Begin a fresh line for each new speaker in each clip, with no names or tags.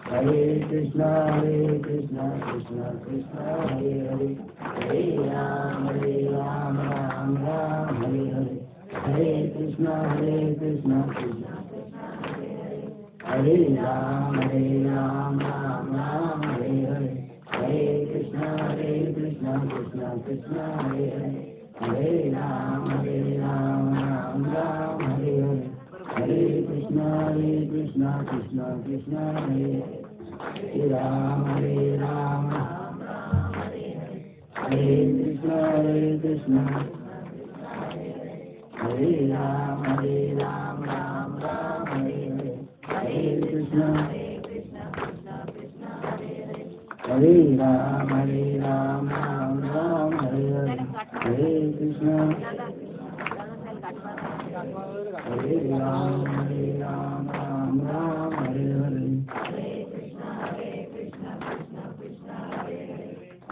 Hare Krishna Krishna Krishna Hare Hare, Hare Ram Ram Ram Hare Hare, Hare Krishna Krishna Krishna Hare Ram Ram Ram Hare Hare, Hare Krishna Krishna Krishna Hare Hare, Hare Ram Ram Ram Hare Hare, Hare Krishna Krishna Krishna Hare Hare, Hare Ram Hare Krishna Hare Ram Ram Hare Hare, Hare Krishna Hare Ram Ram Hare Hare, Hare Krishna Hare Ram Ram Hare Hare,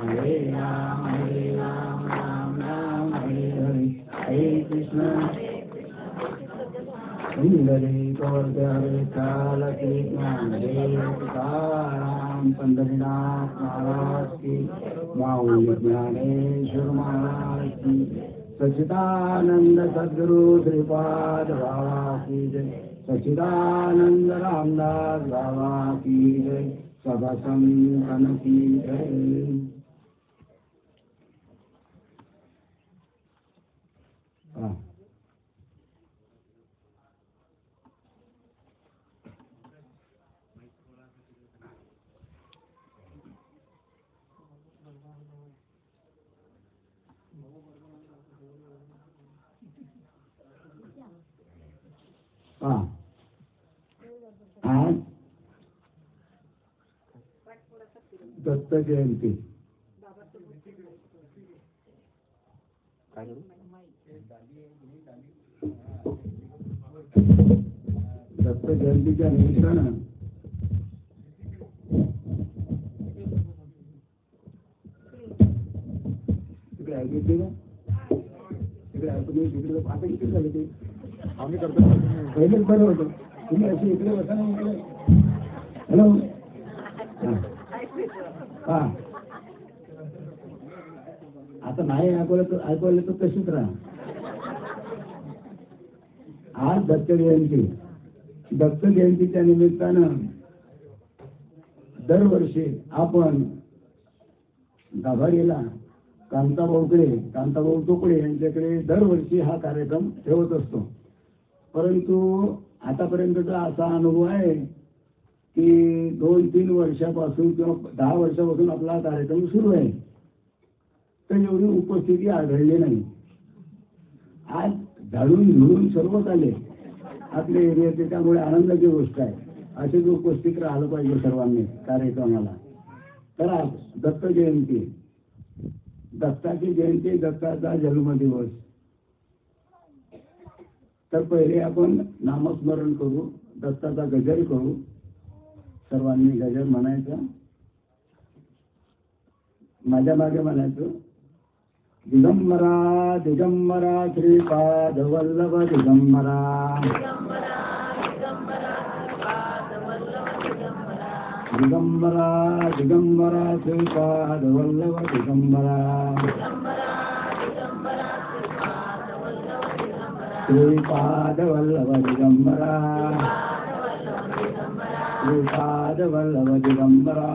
Hare Ram Ram Hare Hare, Hare Krishna Hare Gaurdhare Kalaki Gnanadev Tukaram Pandrinath Maharaj Ki, Mauli Gnaneshwar Maharaj Ki, Sachidananda Sadguru Sripad Baba Ki Jai, Sachidananda Ramdas Baba Ki Jai, Sabha Santan Ki Jai. आज दत्त जयंती. दत्त जयंतीच्या निमित्तानं तिकडे ऐकू येते का? तिकडे ऐकू नाही, तिकडे आता इकडे झाले ते आम्ही करतो. पहिलेच बरं होतं, तुम्ही अशी इकडे बसा ना. इकडे हॅलो हा, आता नाही ऐकवलं तर तशीच राहा. आज दत्त जयंती. दत्त जयंतीच्या निमित्तानं दरवर्षी आपण गाभारीला कांताभाऊ टोकडे यांच्याकडे दरवर्षी हा कार्यक्रम ठेवत असतो. परंतु आतापर्यंतचा असा अनुभव आहे की 2-3 वर्षापासून किंवा 10 वर्षापासून आपला कार्यक्रम सुरू आहे, तर एवढी उपस्थिती आढळली नाही. आज झाडून झुडून सर्वच आले आपल्या एरियाचे, त्यामुळे आनंदाची गोष्ट आहे. असेच उपस्थित राहिलं पाहिजे सर्वांनी कार्यक्रमाला. तर आज दत्त जयंती, दत्ताची जयंती, दत्ताचा जन्मदिवस. तर पहिले आपण नामस्मरण करू, दत्ताचा गजर करू. सर्वांनी गजर म्हणायचा, माझ्या मागे म्हणायचं. दिगंबरा दिगंबरा श्रीपाद वल्लभ दिगंबरा, दिगंबरा दिगंबरा श्रीपाद वल्लभ दिगंबरा, श्रीपाद वल्लभ दिगंबरा, श्रीपाद वल्लभ दिगंबरा,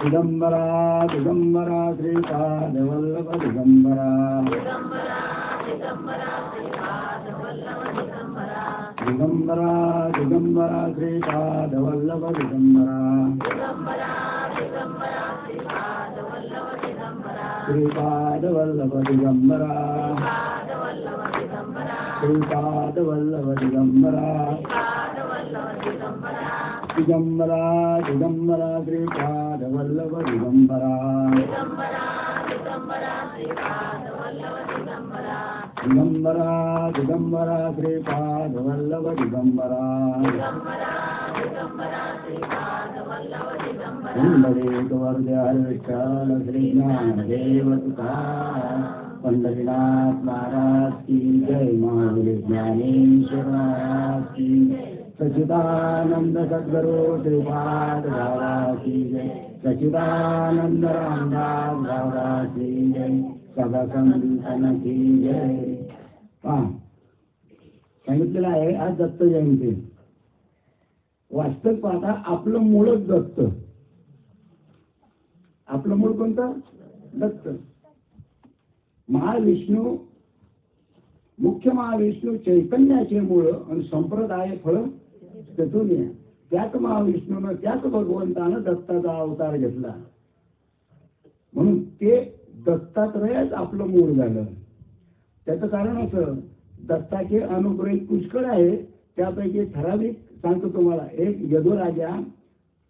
दिगंबरा दिगंबरा श्रीपाद वल्लभ दिगंबरा, दिगंबरा दिगंबरा श्रीपाद वल्लभ दिगंबरा, श्रीपाद वल्लभ दिगंबरा, श्रीपाद वल्लभ दिगंबरा दिगंबरा दिगंबरा श्रीपाद वल्लभ दिगंबरा दिगंबरा दिगंबरा श्रीपाद वल्लभ दिगंबरा पुंडरीक वरदहर विठ्ठल श्री ज्ञानदेव तुकाराम पंढरीनाथ महाराज की जय महावीर ज्ञानेश्वर महाराज की सच्चिदानंद सद्गुरु श्रीपाद बाबा की जय सच्चिदानंद रामदास बाबा की जय सदा संतन की जय. सांगितलेलं आहे आज दत्त जयंती. वास्तविक पाहता आपलं मूळच दत्त. आपलं मूळ कोणतं? दत्त. महाविष्णू मुख्य महाविष्णू चैतन्याचे मूळ आणि संप्रदाय फळ त्यातून आहे. त्याच महाविष्णूनं त्याच भगवंतानं दत्ताचा अवतार घेतला म्हणून ते दत्तात्रयच आपलं मूळ झालं. त्याचं कारण असं दत्ताचे अनुग्रह पुष्कळ आहे. त्यापैकी ठराविक सांगतो तुम्हाला. एक यदुराजा,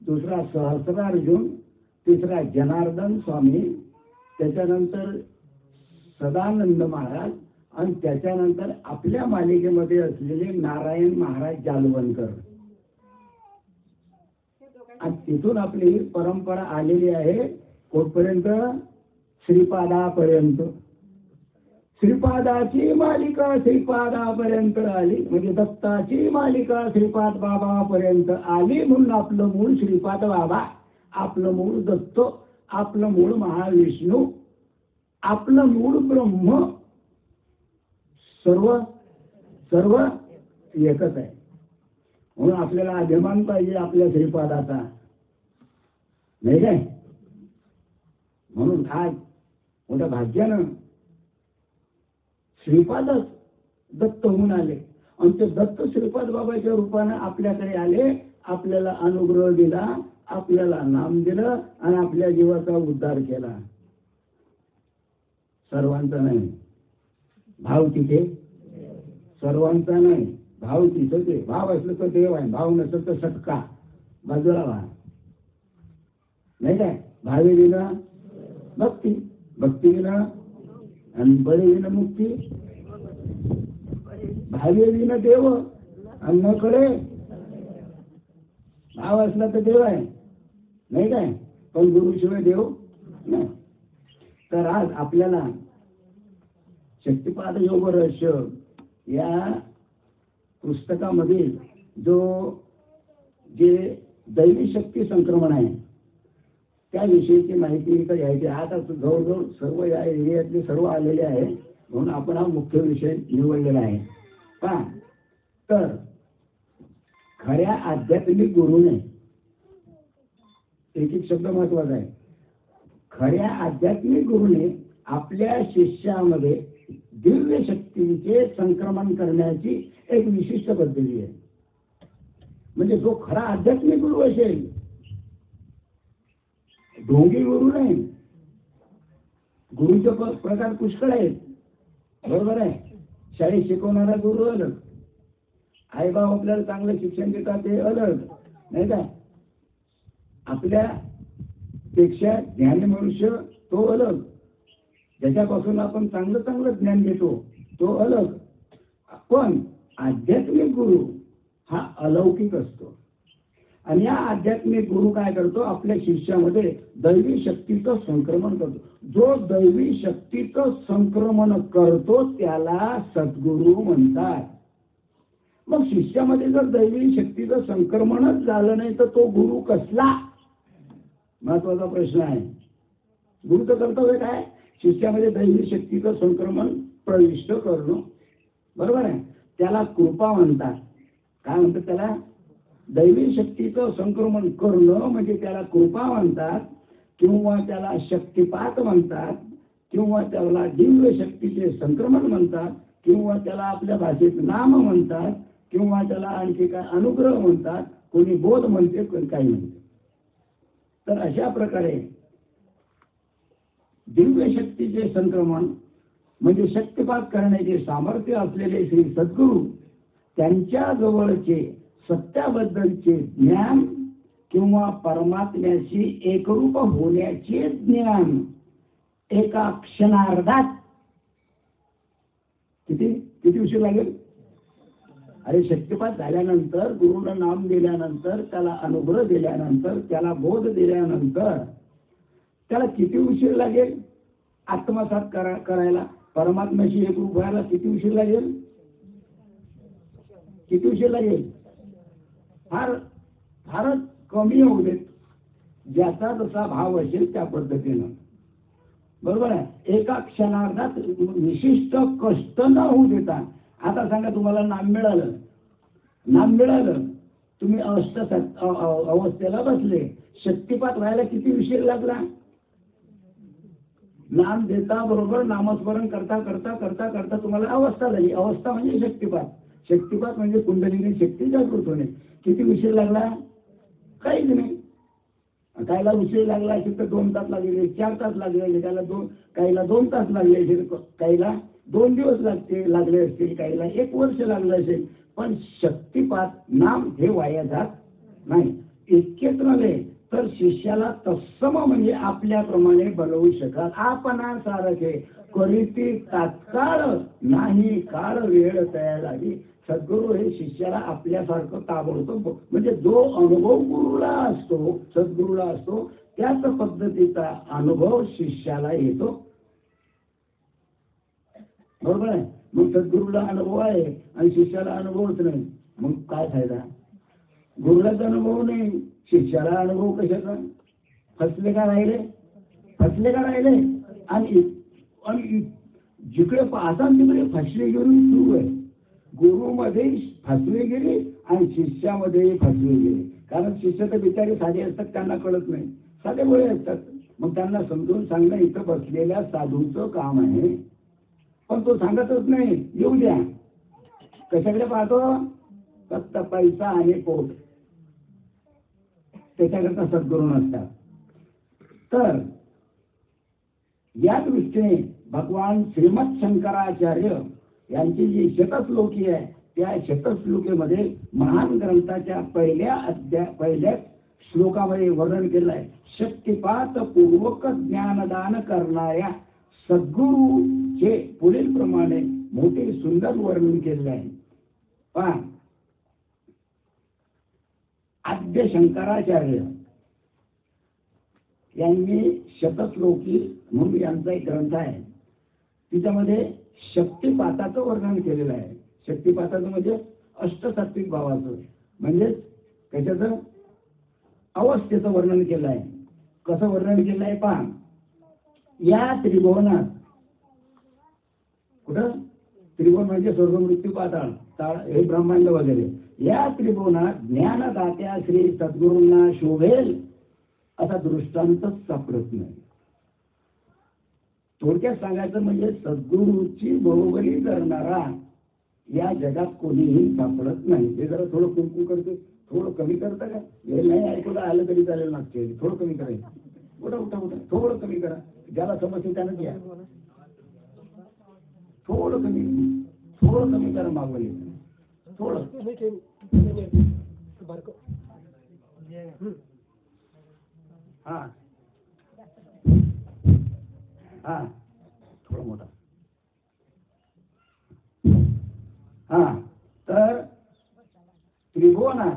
दुसरा सहस्रार्जुन, तिसरा जनार्दन स्वामी, त्याच्यानंतर सदानंद महाराज आणि त्याच्यानंतर आपल्या मालिकेमध्ये असलेले नारायण महाराज जालवणकर. आणि तिथून आपली परंपरा आलेली आहे कुठपर्यंत? श्रीपादापर्यंत. श्रीपादाची मालिका श्रीपादापर्यंत आली म्हणजे दत्ताची मालिका श्रीपाद बाबापर्यंत आली म्हणून आपलं मूळ श्रीपाद बाबा, आपलं मूळ दत्त, आपलं मूळ महाविष्णू, आपलं मूळ ब्रह्म सर्व सर्व एकच आहे. म्हणून आपल्याला अभिमान पाहिजे आपल्या श्रीपादाचा, नाही काय? म्हणून आज मोठ्या भाग्यानं श्रीपादच दत्त होऊन आले आणि ते दत्त श्रीपाद बाबाच्या रूपानं आपल्याकडे आले, आपल्याला अनुग्रह दिला, आपल्याला नाम दिलं आणि आपल्या जीवाचा उद्धार केला. सर्वांचा नाही भाव तिथे, सर्वांचा नाही भाव तिथं. ते भाव असलं तर देव आहे, भाव नसलं तर सटका बाजूला व्हा, नाही काय? भावे विना भक्ती, भक्ती विना आणि बळे विना मुक्ती, भावे विना देव आणि न कळे. भाव असला तर देव आहे, नाही काय? पण गुरुशिवाय देव नाही. तर आज आपल्याला शक्तिपाद योग रहस्य या पुस्तकामध्ये जे दैवी शक्ती संक्रमण आहे त्याविषयीची माहिती घ्यायची. आता जवळजवळ सर्व या एरियातले सर्व आलेले आहे म्हणून आपण हा मुख्य विषय निवडलेला आहे. का तर खऱ्या आध्यात्मिक गुरुने, एक एक शब्द महत्वाचा आहे, खऱ्या आध्यात्मिक गुरुने आपल्या शिष्यामध्ये दिव्य शक्तीचे संक्रमण करण्याची एक विशिष्ट पद्धती आहे. म्हणजे जो खरा आध्यात्मिक गुरु असेल, ढोंगी गुरु नाही. गुरुचे प्रकार पुष्कळ आहेत, बरोबर आहे. शाळेत शिकवणारा गुरु अलग, आईबाप आपल्याला चांगलं शिक्षण देतात ते अलग, नाही का? आपल्या पेक्षा ज्ञानी मनुष्य तो अलग, ज्याच्यापासून आपण चांगलं चांगलं ज्ञान घेतो तो अलग. पण आध्यात्मिक गुरु हा अलौकिक असतो. आणि या आध्यात्मिक गुरु काय करतो? आपल्या शिष्यामध्ये दैवी शक्तीचं संक्रमण करतो. जो दैवी शक्तीचं संक्रमण करतो त्याला सद्गुरु म्हणतात. मग शिष्यामध्ये जर दैवी शक्तीचं संक्रमणच झालं नाही तर तो गुरु कसला? महत्वाचा प्रश्न आहे. गुरुचं कर्तव्य काय? शिष्यामध्ये दैवी शक्तीचं संक्रमण प्रविष्ट करणं, बरोबर आहे. त्याला कृपा म्हणतात. काय म्हणतात त्याला? दैवी शक्तीचं संक्रमण करणं म्हणजे त्याला कृपा म्हणतात, किंवा त्याला शक्तिपात म्हणतात, किंवा त्याला दिव्य शक्तीचे संक्रमण म्हणतात, किंवा त्याला आपल्या भाषेत नाम म्हणतात, किंवा त्याला आणखी काय अनुग्रह म्हणतात, कोणी बोध म्हणते, कोणी काही म्हणते. तर अशा प्रकारे दिव्य शक्तीचे संक्रमण म्हणजे शक्तिपात करण्याचे सामर्थ्य असलेले श्री सद्गुरू त्यांच्या जवळचे सत्याबद्दलचे ज्ञान किंवा परमात्म्याशी एकरूप होण्याचे ज्ञान एका क्षणार्धात किती किती उशीर लागेल? अरे शक्तिपात झाल्यानंतर, गुरुनं नाम दिल्यानंतर, त्याला अनुग्रह दिल्यानंतर, त्याला बोध दिल्यानंतर त्याला किती उशीर लागेल आत्मसात करायला, परमात्म्याशी एकरूप व्हायला किती उशीर लागेल? किती उशीर लागेल? फारच कमी होऊ देत, ज्याचा जसा भाव असेल त्या पद्धतीनं, बरोबर आहे. एका क्षणार्धात विशिष्ट कष्ट न होऊ देता. आता सांगा, तुम्हाला नाम मिळालं, तुम्ही अवस्थेला बसले, शक्तिपात व्हायला किती उशीर लागला? नाम देता बरोबर नामस्मरण करता करता करता करता तुम्हाला अवस्था झाली. अवस्था म्हणजे शक्तिपात म्हणजे कुंडलिनी शक्ती जागृत होणे. किती उशीर लागला? काहीच नाही. काहीला उशीर लागला असेल तर 2 तास लागले, 4 तास लागले, काहीला 2 तास लागले असेल, काहीला 2 दिवस लागले असतील, काहीला 1 वर्ष लागलं असेल. पण शक्तिपात नाम हे वाया जात नाही. इतकेच नव्हे तर शिष्याला तत्सम म्हणजे आपल्याप्रमाणे बनवू शकत. आपणासारखे करीती तात्काळ नाही काळ वेळ तयार लागली. सद्गुरू हे शिष्याला आपल्यासारखं ताबडतोब, म्हणजे जो अनुभव गुरुला असतो, सद्गुरूला असतो, त्याच पद्धतीचा अनुभव शिष्याला येतो. बरोबर आहे. मग सद्गुरूला अनुभव आहे आणि शिष्याला अनुभवच नाही, मग काय फायदा? गुरुलाच अनुभव नाही, शिष्याला अनुभव कशाचा? फसले का राहिले? आणि जिकडे पाहता तिकडे फसवेगिरी सुरू आहे. गुरुमध्ये फसवेगिरी आणि शिष्यामध्ये फसवेगिरी. कारण शिष्य तर बिचारे साधे असतात, त्यांना कळत नाही, साधे बोळे असतात. मग त्यांना समजून सांगणं इथं बसलेल्या साधूचं काम आहे. पण तो सांगतच नाही. येऊ द्या. कशाकडे पाहतो? फक्त पैसा आणि पोट, त्याच्याकरता सद्गुरू नसतात. तर या दृष्टीने भगवान श्रीमद शंकराचार्य यांची जी शतश्लोकी आहे, त्या शतश्लोकीमध्ये महान ग्रंथाच्या पहिल्या श्लोकामध्ये वर्णन केलं आहे. शक्तिपात पूर्वक ज्ञानदान करणाऱ्या सद्गुरूचे पुढील प्रमाणे मोठे सुंदर वर्णन केले आहे. पहा, आद्य शंकराचार्य यांनी शतश्लोकी म्हणून यांचा एक ग्रंथ आहे, तिच्यामध्ये शक्तिपाताचं वर्णन केलेलं आहे. शक्तिपाताचं म्हणजे अष्टसात्विक भावाचं, म्हणजे त्याच्याचं अवस्थेचं वर्णन केलं आहे. कसं वर्णन केलं आहे पहा. या त्रिभुवनात, कुठं त्रिभुवन म्हणजे स्वर्ग मृत्यू पाताळ हे ब्रह्मांड वगैरे, या त्रिभुवनात ज्ञानदात्या श्री सद्गुरूंना शोभेल असा दृष्टांतच सापडत नाही. थोडक्यात सांगायचं म्हणजे सद्गुरूची बरोबरी करणारा या जगात कोणीही सापडत नाही. हे जरा थोडं कुंकू करते, थोडं कमी करता का? हे नाही ऐकलं आलं तरी चालेल, मागचे थोडं कमी करायचं. उठा थोडं कमी करा. ज्याला समजते त्यानं द्या. थोडं कमी करा. मागवली थोडं. हा थोडा मोठा. तर त्रिभुवनात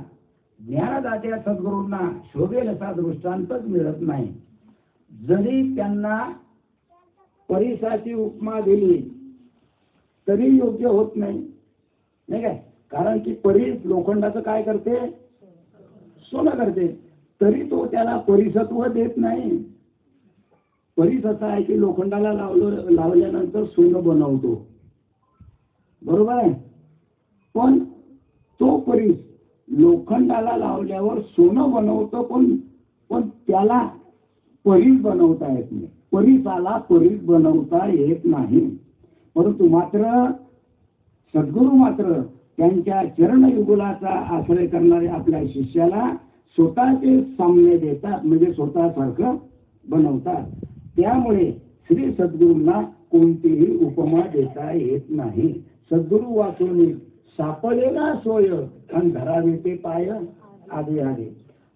ज्ञानदात्या सद्गुरूंना शोभेल असा दृष्टांतच मिळत नाही. जरी त्यांना परिसाची उपमा दिली तरी योग्य होत नाही, नाही काय? कारण की परीस लोखंडाचं काय करते? सोनं करते. तरी तो त्याला परिसत्व देत नाही. परीस असा आहे की लोखंडाला लावल्यानंतर सोनं बनवतो, बरोबर आहे. पण तो परीस लोखंडाला लावल्यावर सोनं बनवतो, पण त्याला परीस बनवता येत नाही. परीसाला परीस बनवता येत नाही. परंतु मात्र सद्गुरू मात्र त्यांच्या चरणयुगलाचा आश्रय करणाऱ्या आपल्या शिष्याला स्वतःचे साम्य देतात, म्हणजे स्वतःसारखं बनवतात. त्यामुळे श्री सद्गुरूंना कोणतीही उपमा देता येत नाही. सद्गुरु वाचून सापडेना सोय आणि धरावे ते पाय आधी आधी.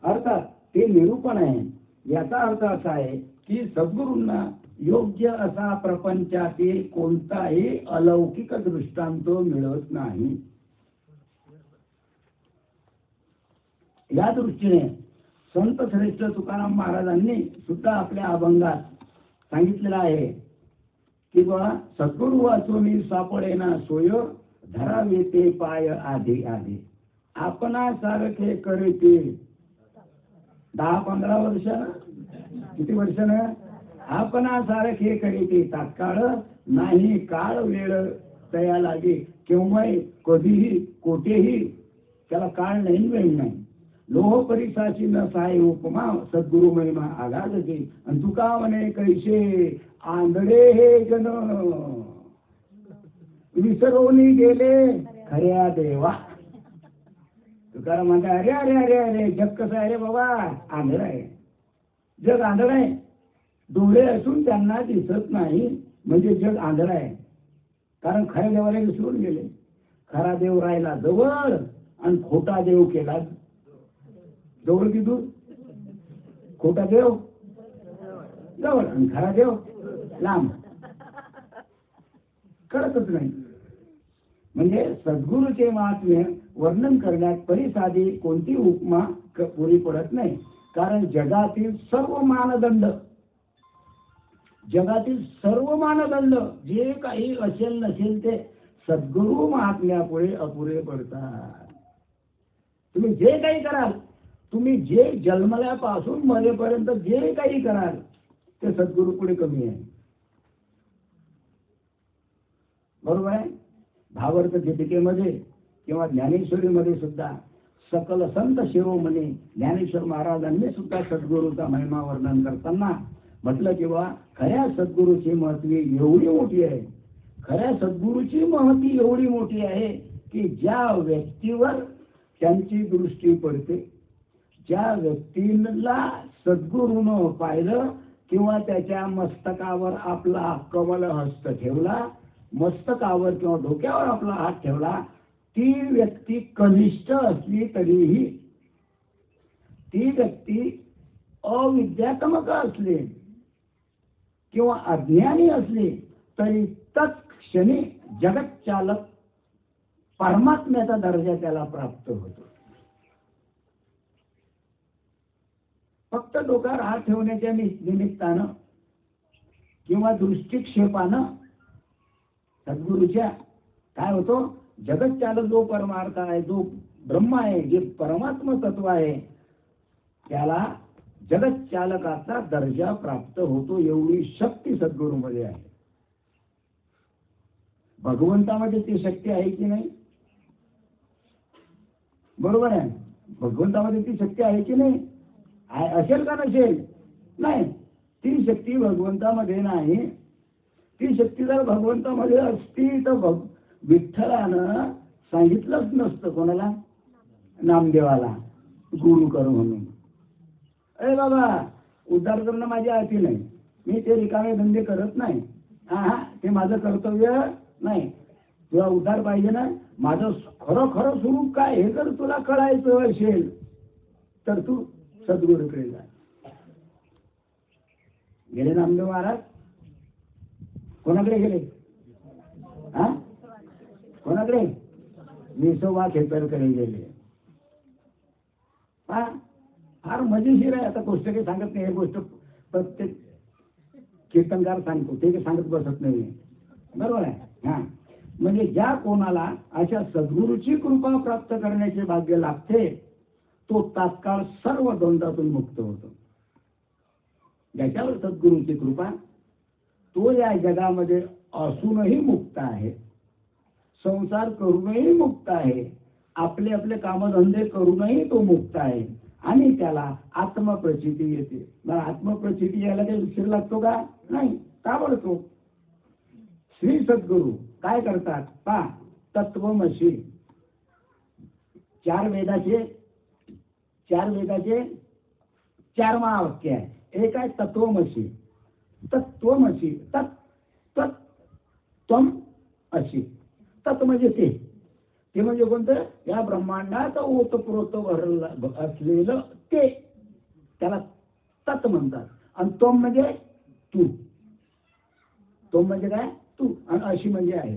अर्थात ते निरूपण आहे. याचा अर्थ असा आहे की सद्गुरूंना योग्य असा प्रपंचातील कोणताही अलौकिक दृष्टांत मिळत नाही. या दृष्टीने संत श्रेष्ठ तुकाराम महाराजांनी सुद्धा आपल्या अभंगात सांगितलेलं आहे की बा सद्गुरु वाचून सापडेना सोय धरावे ते पाय आधी आधी. आपणा सारखे करते 10-15 वर्ष किती वर्षानं आपणा सारखे करीते तात्काळ नाही काळ वेळ तया लागे. केव्हा कधीही कोठेही त्याला काळ नाही वेळ नाही. लोह परिसाची न सहाय उपमा सद्गुरु महिमा आगाजचे. आणि तुका म्हणे कैसे आंधळे हे जन विसरवणी गेले खऱ्या देवा. तुकाराम म्हणता अरे अरे अरे अरे जग कसं आहे रे बाबा, आंधळ आहे जग, आंधळ आहे. डोळे असून त्यांना दिसत नाही म्हणजे जग आंधळ आहे. कारण खऱ्या देवाला विसरून गेले. खरा देव राहिला जवळ आणि खोटा देव केला जवळ की दूर. खोटा देव जवळ आणि खरा देव लांब. कळतच नाही. म्हणजे सद्गुरूचे महात्म्य वर्णन करण्यात परिसाधी कोणती उपमा पुरी पडत नाही. कारण जगातील सर्व मानदंड जे काही असेल नसेल ते सद्गुरु महात्म्यापुढे अपुरे पडतात. तुम्ही जे काही कराल, तुम्ही जे जन्मल्यापासून मरेपर्यंत जे काही कराल ते सद्गुरु पुढे कमी आहे. बरोबर आहे. भावार्थ दीपिकेमध्ये किंवा ज्ञानेश्वरीमध्ये सुद्धा सकल संत शिरोमणी ज्ञानेश्वर महाराजांनी सुद्धा सद्गुरूचा महिमा वर्णन करताना म्हटलं की बा खऱ्या सद्गुरूची महती एवढी मोठी आहे. खऱ्या सद्गुरूची महती एवढी मोठी आहे की ज्या व्यक्तीवर त्यांची दृष्टी पडते, ज्या व्यक्तीला सद्गुरूनं पाहिलं किंवा त्याच्या मस्तकावर आपला कमल हस्त ठेवला, मस्तकावर किंवा डोक्यावर आपला हात ठेवला, ती व्यक्ती कनिष्ठ असली तरीही, ती व्यक्ती अविद्यात्मक असली किंवा अज्ञानी असली तरी तत्क्षणी जगत चालक परमात्म्याचा दर्जा त्याला प्राप्त होतो. फक्त डोक्यावर हात ठेवण्याच्या निमित्तानं किंवा दृष्टिक्षेपानं सद्गुरूच्या काय होतो, जगत चालक जो परमार्थ आहे, जो ब्रह्म आहे, जे परमात्मा तत्व आहे, त्याला जगत चालकाचा दर्जा प्राप्त होतो. एवढी शक्ती सद्गुरूमध्ये आहे. भगवंतामध्ये ती शक्ती आहे की नाही? बरोबर आहे. भगवंतामध्ये ती शक्ती आहे की नाही? असेल का नसेल? नाही. ती शक्ती भगवंतामध्ये नाही. ती शक्ती जर भगवंतामध्ये असती तर विठ्ठलानं सांगितलंच नसतं कोणाला, नामदेवाला गुरु कर म्हणून. अरे बाबा उद्धार करणं माझ्या हाती नाही, मी ते रिकामे धंदे करत नाही. हा ते माझं कर्तव्य नाही. तुला उद्धार पाहिजे ना, माझं खरं खरं स्वरूप काय हे जर तुला कळायचं असेल तर तू सद्गुरूकडे जा. गेले नामदेव महाराज कोणाकडे गेले? कोणाकडे? विसोबा खेतरकडे गेले. फार मजेशीर आहे. आता गोष्ट काही सांगत नाही. हे गोष्ट प्रत्येक कीर्तनकार सांगतो, ते काही सांगत बसत नाही. बरोबर आहे. म्हणजे ज्या कोणाला अशा सद्गुरूची कृपा प्राप्त करण्याचे भाग्य लागते तो तात्काळ सर्व द्वंद्वातून मुक्त होतो. ज्याच्यावर सद्गुरूची कृपा, तो या जगामध्ये असूनही मुक्त आहे, संसार करूनही मुक्त आहे, आपले आपले कामधंदे करूनही तो मुक्त आहे. आणि त्याला आत्मप्रचिती येते. मला आत्मप्रचिती यायला काही उशीर लागतो का? नाही, ताबडतोब. श्री सद्गुरू काय करतात पहा. तत्वमसी, चार वेदाचे 4 महावाक्य आहे. एक आहे तत्वमसी. तत्वमसी, तत् त्वम अशी. तत् म्हणजे ते म्हणजे कोणतं? या ब्रह्मांडात ओतप्रोत भरलं असलेलं ते, त्याला तत् म्हणतात. आणि त्वम म्हणजे तू. त्वम म्हणजे काय? तू. आणि अशी म्हणजे आहे.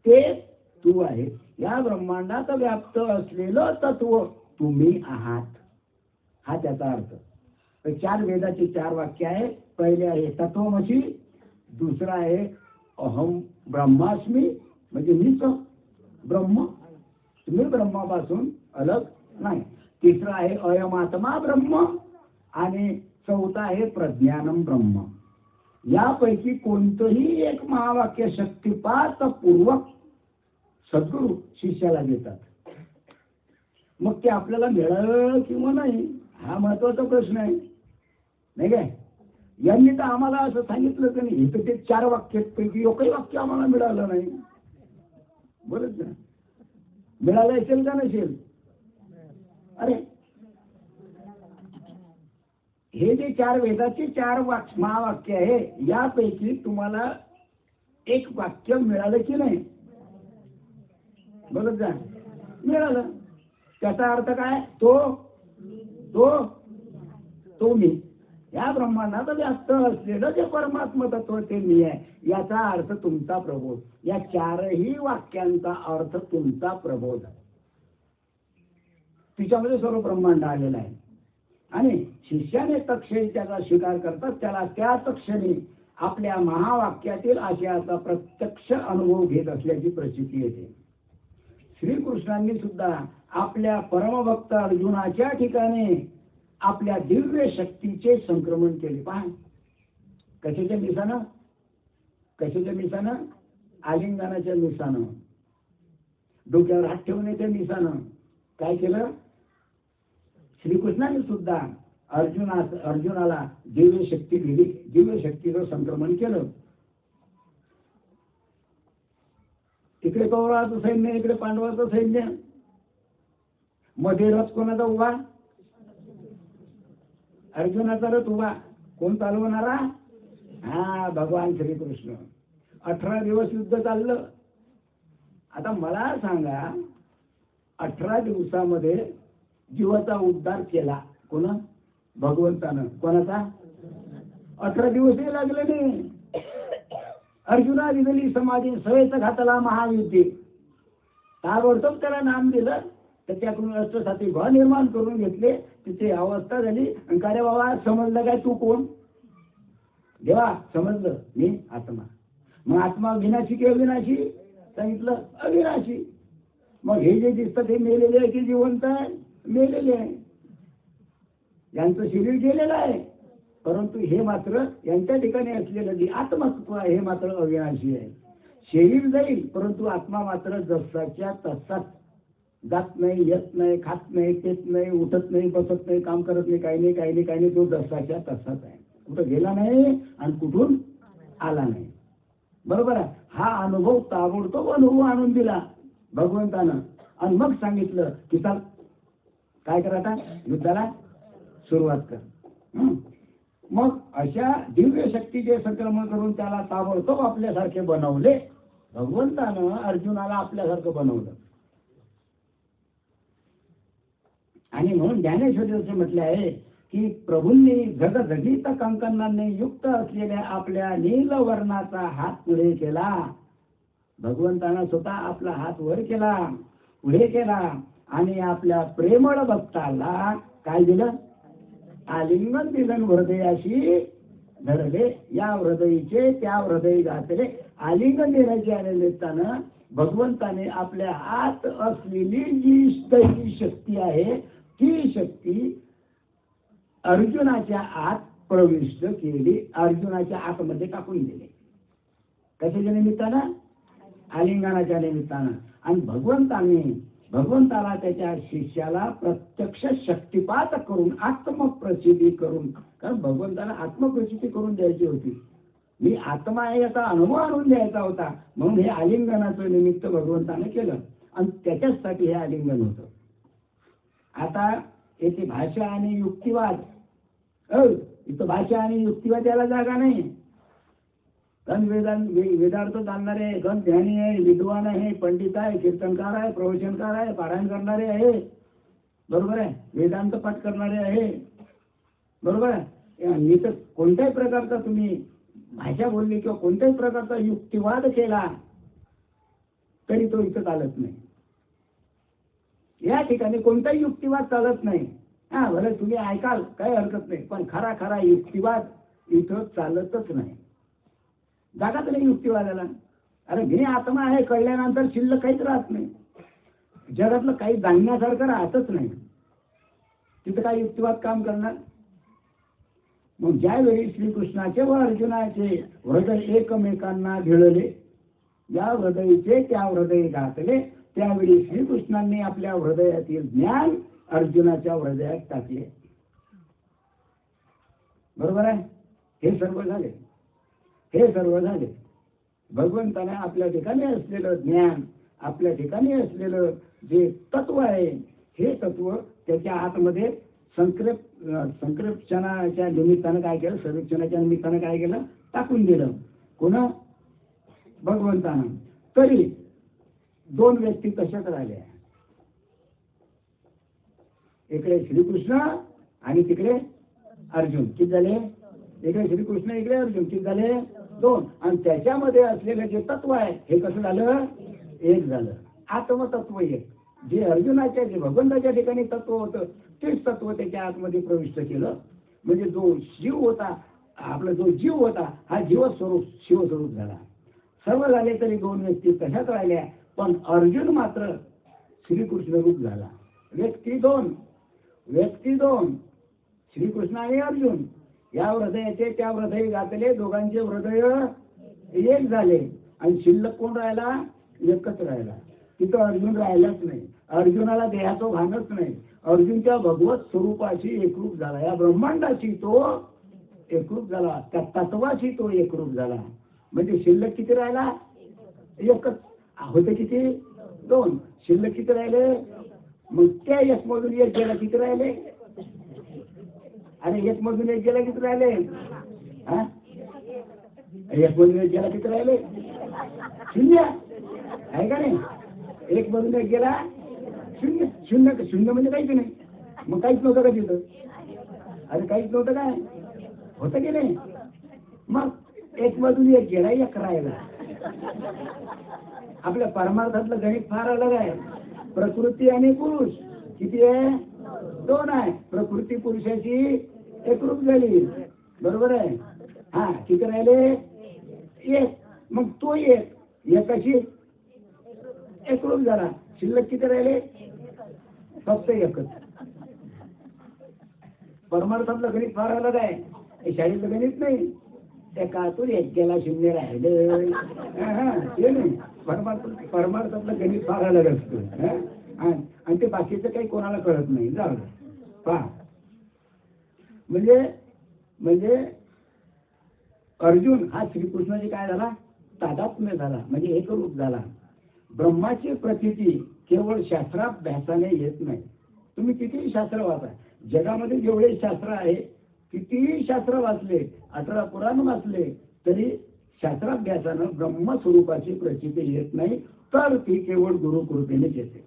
ते तू आहे. या ब्रह्मांडात व्याप्त असलेलं तत्व तुम्ही आहात, हा त्याचा अर्थ. 4 वेदाची 4 वाक्य आहे. पहिले आहे तत्वमसी, दुसरा आहे अहम ब्रह्मास्मी, म्हणजे मीच ब्रह्म, तुम्ही ब्रह्मापासून अलग नाही. तिसरा आहे अयमात्मा ब्रह्म, आणि चौथा आहे प्रज्ञानम ब्रह्म. यापैकी कोणतंही एक महावाक्य शक्तिपात पूर्वक सद्गुरू शिष्याला देतात. मग ते आपल्याला मिळालं किंवा नाही, हा महत्वाचा प्रश्न आहे, नाही काय? यांनी तर आम्हाला असं सांगितलं की नाही, इथं ते 4 वाक्यापैकी एकही वाक्य आम्हाला मिळालं नाही. बरंच ना, मिळालं असेल का नसेल? अरे हे जे 4 वेदाचे 4 महावाक्य आहे, यापैकी तुम्हाला एक वाक्य मिळालं की नाही? बरंच जा, मिळालं. त्याचा अर्थ काय? तो मी, या ब्रह्मांडात व्याप्त असलेलं जे परमात्मा तत्व ते मी आहे, याचा अर्थ तुमचा प्रबोध. या 4ही वाक्यांचा अर्थ तुमचा प्रबोध आहे. तिच्यामध्ये सर्व ब्रह्मांड आलेला आहे. आणि शिष्याने तत्क्षणी त्याचा स्वीकार करतात, त्याला त्याच क्षणी आपल्या महावाक्यातील आशयाचा प्रत्यक्ष अनुभव घेत असल्याची प्रचिती येते. श्रीकृष्णांनी सुद्धा आपल्या परमभक्त अर्जुनाच्या ठिकाणी आपल्या दिव्य शक्तीचे संक्रमण केले. पहा कशाच्या मिसानं? आलिंगनाच्या मिसानं, डोक्यावर हात ठेवण्याच्या मिसानं काय केलं? श्रीकृष्णाने सुद्धा अर्जुनाला दिव्य शक्ती दिली, दिव्य शक्तीचं संक्रमण केलं. तिकडे कौरवाचं सैन्य, इकडे पांडवाचं सैन्य, मध्ये रथ कोणाचा उभा? अर्जुनाचा रथ उभा. कोण चालवणारा? हा, भगवान श्रीकृष्ण. 18 दिवस युद्ध चाललं. आता मला सांगा, 18 दिवसामध्ये जीवाचा उद्धार केला कोण? भगवंतानं. कोणाचा? 18 दिवसही लागले नाही. अर्जुना दिलेली समाधी सवेत घातला महायुद्धी. ताबडतोब त्याला नाम दिलं, त्याच्याकडून अष्टसाती भाव निर्माण करून घेतले. तिथे अवस्था झाली. आणि का रे बाबा, समजलं काय तू कोण? देवा समजलं, मी आत्मा. मग आत्मा विनाशी की अविनाशी? सांगितलं अविनाशी. मग हे जे दिसतं ते मेलेले आहे की जिवंत आहे? मेलेले आहे. यांचं शरीर गेलेलं आहे, परंतु हे मात्र यांच्या ठिकाणी असलेलं जे आत्मतत्व आहे हे मात्र अविनाशी आहे. शरीर जाईल, परंतु आत्मा मात्र जसाच्या तसाच, जात नाही, येत नाही, खात नाही, पेत नाही, उठत नाही, बसत नाही, काम करत नाही, काही नाही, तो जसाच्या तसाच आहे. कुठं गेला नाही आणि कुठून आला नाही. बरोबर आहे. हा अनुभव ताबडतोब अनुभव आणून दिला भगवंतानं. आणि मग सांगितलं की चल काय कर, आता युद्धाला सुरुवात कर. मग अशा दिव्य शक्तीचे संक्रमण करून त्याला ताबडतोब आपल्यासारखे बनवले. भगवंतानं अर्जुनाला आपल्यासारखं बनवलं. आणि म्हणून ज्ञानेश्वरीचे म्हटले आहे की प्रभूंनी झगझगीत कंकणांनी युक्त असलेल्या आपल्या नीलवर्णाचा हात पुढे केला. भगवंतानं स्वतः आपला हात वर केला, पुढे केला, आणि आपल्या प्रेमळ भक्ताला काय दिलं? आलिंगन दिलं. हृदयाशी धरले. या हृदयीचे त्या हृदय घातले. आलिंगन देण्याच्या निमित्तानं भगवंताने आपल्या आत असलेली जी दैवी शक्ती आहे ती शक्ती अर्जुनाच्या आत प्रविष्ट केली, अर्जुनाच्या आतमध्ये टाकून दिली. कशाच्या निमित्तानं? आलिंगनाच्या निमित्तानं. आणि भगवंताला त्याच्या शिष्याला प्रत्यक्ष शक्तिपात करून आत्मप्रचिती करून, कारण भगवंताला आत्मप्रचिती करून द्यायची होती. मी आत्मा आहे याचा अनुभव आणून द्यायचा होता. म्हणून हे आलिंगनाचं निमित्त भगवंताने केलं आणि त्याच्यासाठी हे आलिंगन होतं. आता येथे भाषा आणि युक्तिवाद, इथं भाषा आणि युक्तिवाद याला जागा नाही. कारण वेदार्थ जाणणारे आहे, गण ध्यानी आहे, विद्वान आहे, पंडित आहे, कीर्तनकार आहे, प्रवचनकार आहे, पारायण करणारे आहे, बरोबर आहे, वेदांत पाठ करणारे आहे, बरोबर आहे. इथं कोणत्याही प्रकारचा तुम्ही भाषा बोलली किंवा कोणत्याही प्रकारचा युक्तिवाद केला तरी तो इथं चालत नाही. या ठिकाणी कोणताही युक्तिवाद चालत नाही. हा भले तुम्ही ऐकाल काही हरकत नाही, पण खरा खरा युक्तिवाद इथं चालतच नाही. जागाच नाही युक्तिवादाला. अरे मी आत्मा आहे कळल्यानंतर शिल्लक काहीच राहत नाही, जगातलं काही जाणण्यासारखं राहतच नाही. तिथं काय युक्तिवाद काम करणार. मग ज्यावेळी श्रीकृष्णाचे व अर्जुनाचे हृदय एकमेकांना भिळले, या हृदयीचे त्या हृदयी घातले, त्यावेळी श्रीकृष्णांनी आपल्या हृदयातील ज्ञान अर्जुनाच्या हृदयात टाकले. बरोबर आहे. हे सर्व झाले, हे सर्व झाले. भगवंताने आपल्या ठिकाणी असलेलं ज्ञान, आपल्या ठिकाणी असलेलं जे तत्व आहे, हे तत्व त्याच्या आतमध्ये संक्रक्षणाच्या निमित्तानं काय केलं, सर्वेक्षणाच्या निमित्तानं काय केलं, टाकून दिलं. कोणा? भगवंतानं. तरी दोन व्यक्ती कशात राहिल्या, इकडे श्रीकृष्ण आणि तिकडे अर्जुन. किती झाले? इकडे श्रीकृष्ण, इकडे अर्जुन. किती झाले? दोन. आणि त्याच्यामध्ये असलेलं जे तत्व आहे हे कसं झालं? एक झालं. आत्मतत्व एक. जे अर्जुनाच्या, जे भगवंताच्या ठिकाणी तत्व होतं तेच तत्व त्याच्या आतमध्ये प्रविष्ट केलं. म्हणजे जो शिव होता, आपला जो जीव होता, हा जीवस्वरूप शिवस्वरूप झाला. सर्व झाले तरी दोन व्यक्ती तशाच राहिल्या, पण अर्जुन मात्र श्रीकृष्ण रूप झाला. व्यक्ती दोन, व्यक्ती दोन, श्रीकृष्ण आणि अर्जुन. या हृदयाचे त्या हृदय घातले, दोघांचे हृदय एक झाले. आणि शिल्लक कोण राहिला? एकच राहिला. तिथं अर्जुन राहिलाच नाही. अर्जुनाला देहाचं भानच नाही. अर्जुनच्या भगवत स्वरूपाशी एकरूप झाला, या ब्रह्मांडाशी तो एकरूप झाला, त्या तत्वाशी तो एकरूप झाला. म्हणजे शिल्लक किती राहिला? एकच. होते किती? दोन. शिल्लक किती राहिले? मग त्या एक मधून एक गेला, किती राहिले? अरे एक मधून एक गेला, किती राहिले? हा, एक मधून एक गेला, किती राहिले? शून्य आहे का नाही? एक मधून एक गेला शून्य. शून्य शून्य म्हणजे काहीच नाही. मग काहीच नव्हतं का तिथं? अरे काहीच नव्हतं काय? होतं की नाही? मग एक मधून एक गेला, एक राहिला. आपल्या परमार्थातलं गणित फार अलग आहे. प्रकृती आणि पुरुष किती आहे? दोन आहे. प्रकृती पुरुषाची एकरूप झाली, बरोबर आहे. हा, किती राहिले? एक. मग तो एक एकाशी एकरूप झाला. शिल्लक किती राहिले? फक्त एकच. परमार्थातलं गणित फार अलग आहे, हे शाळेतलं गणित नाही. एकातून एक गेला, शून्य राहिले. ते नाही. परमार्थातलं गणित फार अलग असतं. आणि ते बाकीचं काही कोणाला कळत नाही. जाऊ दे. पहा, म्हणजे अर्जुन हा श्रीकृष्णाची काय झाला? तादात्म्य झाला, म्हणजे एकरूप झाला. ब्रह्माची प्रतीती केवळ शास्त्राभ्यासाने येत नाही. तुम्ही कितीही शास्त्र वाचा, जगामध्ये जेवढे शास्त्र आहे, कितीही शास्त्र वाचले, 18 पुराण वाचले, तरी शास्त्राभ्यासानं ब्रह्मस्वरूपाची प्रचिती येत नाही. तर ती केवळ गुरुकृपेनेच येते,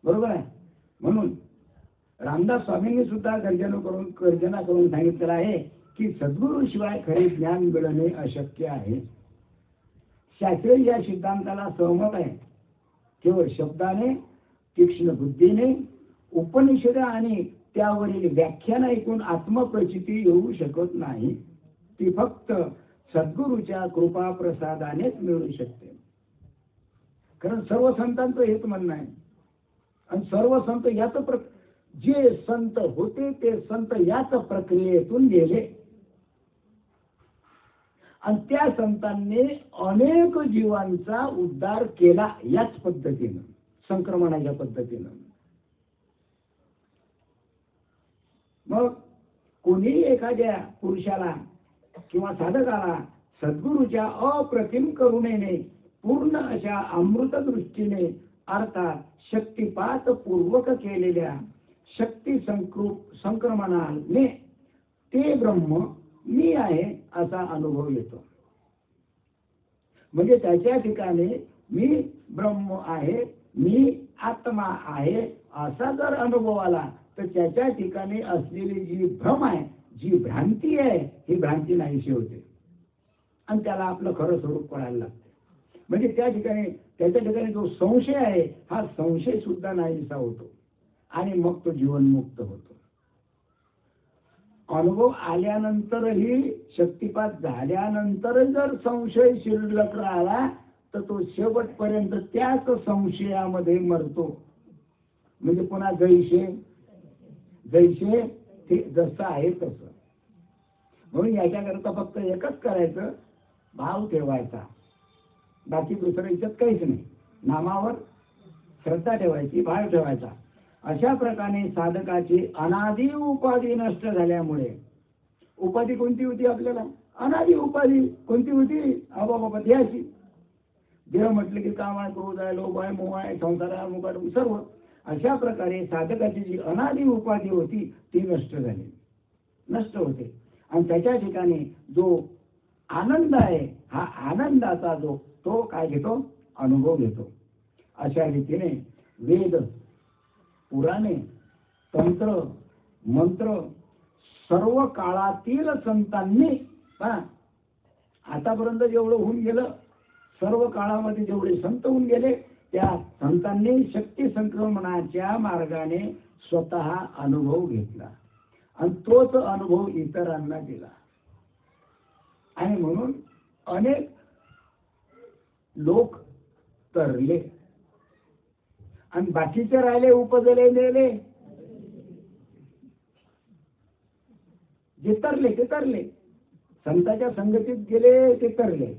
बरोबर आहे. म्हणून रामदास स्वामींनी सुद्धा गर्जना करून सांगितलेलं आहे की सद्गुरू शिवाय खरे ज्ञान मिळणे अशक्य आहे. शास्त्रे या सिद्धांताला सहमत आहे. केवळ शब्दाने, तीक्ष्ण बुद्धीने, उपनिषद आणि त्यावरील व्याख्यान ऐकून आत्मप्रचिती येऊ शकत नाही. ती फक्त सद्गुरूच्या कृपा प्रसादानेच मिळू शकते. कारण सर्व संतांचं हेच म्हणणं आहे. आणि सर्व संत याच जे संत होते ते संत याच प्रक्रियेतून गेले. आणि त्या संतांनी अनेक जीवांचा उद्धार केला याच पद्धतीनं, संक्रमणाच्या पद्धतीनं. मग कोणीही एखाद्या पुरुषाला किंवा साधकाला सद्गुरूच्या अप्रतिम करुणेने, पूर्ण अशा अमृत दृष्टीने, अर्थात शक्तिपात पूर्वक केलेल्या शक्ती संक्रमणाने ते ब्रह्म मी आहे असा अनुभव येतो. म्हणजे त्याच्या ठिकाणी मी ब्रह्म आहे, मी आत्मा आहे असा जर अनुभव आला तर त्याच्या ठिकाणी असलेली जी भ्रम आहे, जी भ्रांती आहे, ही भ्रांती नाहीशी होते आणि त्याला आपलं खरं स्वरूप कळायला लागते. म्हणजे त्याच्या ठिकाणी जो संशय आहे हा संशय सुद्धा नाहीसा होतो आणि मग तो जीवनमुक्त होतो. अनुभव आल्यानंतरही, शक्तिपात झाल्यानंतर जर संशय शिल्लक राहिला तर तो शेवटपर्यंत त्याच संशयामध्ये मरतो. म्हणजे पुन्हा जैसे ते जसं आहे तसं. म्हणून याच्याकरता फक्त एकच करायचं, भाव ठेवायचा, बाकी दुसरं इच्छित काहीच नाही. नामावर श्रद्धा ठेवायची, भाव ठेवायचा. अशा प्रकारे साधकाची अनादि उपाधी नष्ट झाल्यामुळे, उपाधी कोणती होती आपल्याला? अनादि उपाधी कोणती होती? बाबा देहाची. देह म्हटलं की काम आहे, क्रोध आहे, लोभ आहे, मोह आहे, संसार आहे, मुकाट सर्व. अशा प्रकारे साधकाची जी अनादि उपाधी होती ती नष्ट झाली, नष्ट होते. आणि त्याच्या ठिकाणी जो आनंद आहे, हा आनंदाचा जो तो काय घेतो? अनुभव घेतो. अशा रीतीने वेद, पुराणे, तंत्र, मंत्र सर्व काळातील संतांनी आतापर्यंत जेवढं होऊन गेलं, सर्व काळामध्ये जेवढे संत होऊन गेले त्या संतांनी शक्ती संक्रमणाच्या मार्गाने स्वतः अनुभव घेतला आणि तोच अनुभव इतरांना दिला. आणि म्हणून अनेक लोक तरले आणि बाकीचे राहिले उपजले नेले. जे तरले ते तरले, संतांच्या संगतीत गेले ते तरले,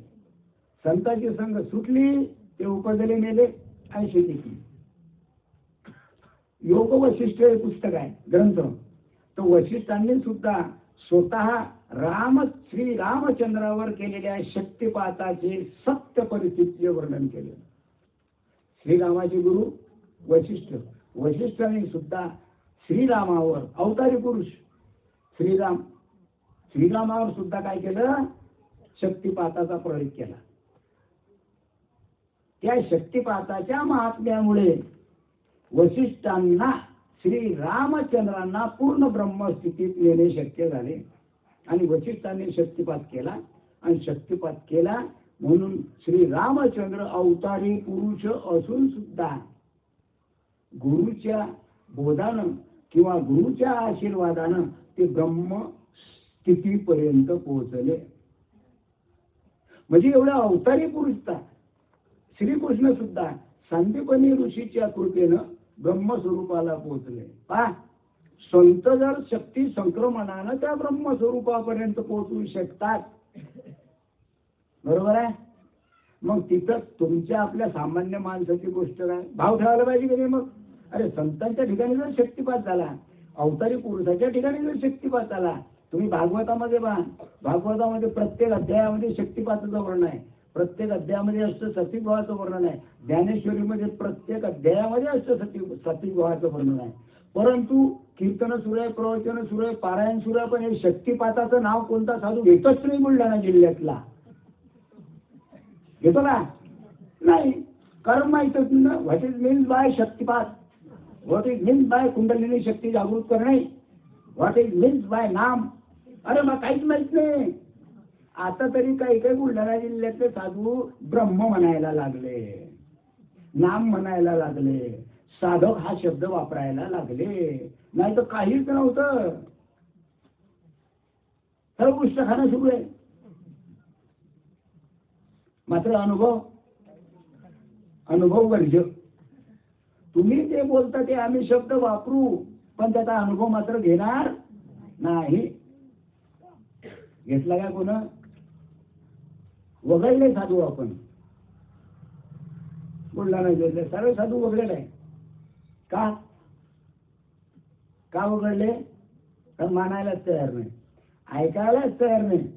संतांची संग सुटली ते उपजले नेले आणि शेती केली. योग वशिष्ठ हे पुस्तक आहे, ग्रंथ. तो वशिष्ठांनी सुद्धा स्वतः श्री रामचंद्रावर केलेल्या शक्तिपाताचे सत्य परिस्थितीचे वर्णन केले. श्रीरामाचे गुरु वशिष्ठ, वशिष्ठांनी सुद्धा श्रीरामावर, अवतारी पुरुष श्रीरामावर सुद्धा काय केलं? शक्तिपाताचा प्रयोग केला. त्या शक्तिपाताच्या महात्म्यामुळे वशिष्ठांना, श्री रामचंद्रांना पूर्ण ब्रह्मस्थितीत नेणे शक्य झाले. आणि वशिष्ठांनी शक्तिपात केला आणि शक्तिपात केला म्हणून श्री रामचंद्र अवतारी पुरुष असून सुद्धा गुरुच्या बोधानं किंवा गुरुच्या आशीर्वादानं ते ब्रह्म स्थितीपर्यंत पोहोचले. म्हणजे एवढा अवतारी पुरुषता श्रीकृष्ण सुद्धा सांदीपनी ऋषीच्या कृपेनं ब्रह्मस्वरूपाला पोहोचले. संत जर शक्ती संक्रमणानं त्या ब्रह्मस्वरूपापर्यंत पोहोचू शकतात, बरोबर आहे. मग तिथं तुमच्या आपल्या सामान्य माणसाची गोष्ट काय? भाव ठेवायला पाहिजे की नाही? मग अरे संतांच्या ठिकाणी जर शक्तिपात झाला, अवतारी पुरुषाच्या ठिकाणी जर शक्तिपात झाला, तुम्ही भागवतामध्ये पहा, भागवतामध्ये प्रत्येक अध्यायामध्ये शक्तिपाताचं वर्णन आहे, प्रत्येक अध्यायामध्ये अष्टसतीभावाचं वर्णन आहे, ज्ञानेश्वरीमध्ये प्रत्येक अध्यायामध्ये अष्टसतीभावाचं वर्णन आहे. परंतु कीर्तन सुरू आहे, प्रवचन सुरू आहे, पारायण सुरू आहे, पण हे शक्तिपाताचं नाव कोणता साधू घेतच नाही बुलढाणा जिल्ह्यातला. घेतो का? नाही. कारण माहितच ना व्हॉट इज मीन्स बाय शक्तिपात, व्हॉट इज मीन्स बाय कुंडलिनी शक्ती जागृत करणे, व्हॉट इज मीन्स बाय नाम. अरे मग काहीच माहित नाही. आता तरी काही काही बुलढाणा जिल्ह्यातले साधू ब्रह्म म्हणायला लागले, नाम म्हणायला लागले, साधक हा शब्द वापरायला लागले. नाही तर काहीच नव्हतं, सर्व गोष्ट खाणं सुरू आहे. मात्र अनुभव वर्ज्य. तुम्ही जे बोलता ते आम्ही शब्द वापरू, पण त्याचा अनुभव मात्र घेणार नाही. घेतला का? कोण वगळले साधू? आपण बुलढाणा जिल्ह्यात सर्व साधू वगळले आहे. का वगळले? तर मानायलाच तयार नाही, ऐकायलाच तयार नाही.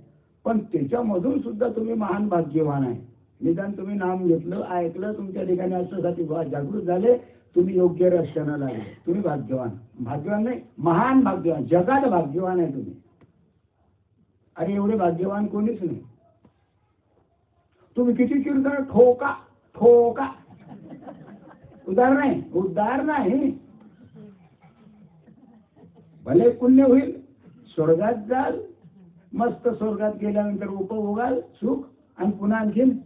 पण त्याच्यामधून सुद्धा तुम्ही महान भाग्यवान आहे. निदान तुम्ही नाम घेतलं, ऐकलं, तुमच्या ठिकाणी अष्टसाती जागृत झाले, तुम्ही योग्य रक्षणाला लागले, तुम्ही भाग्यवान. भाग्यवान नाही, महान भाग्यवान, जगात भाग्यवान आहे तुम्ही. अरे एवढे भाग्यवान कोणीच नाही. तुम्ही किती कीर्तन ठोका ठोका, उद्धार नाही, उद्धार नाही. भले पुण्य होईल, स्वर्गात जाल, मस्त स्वर्गात गेल्यानंतर उपभोगाल सुख, आणि पुन्हा आणखीन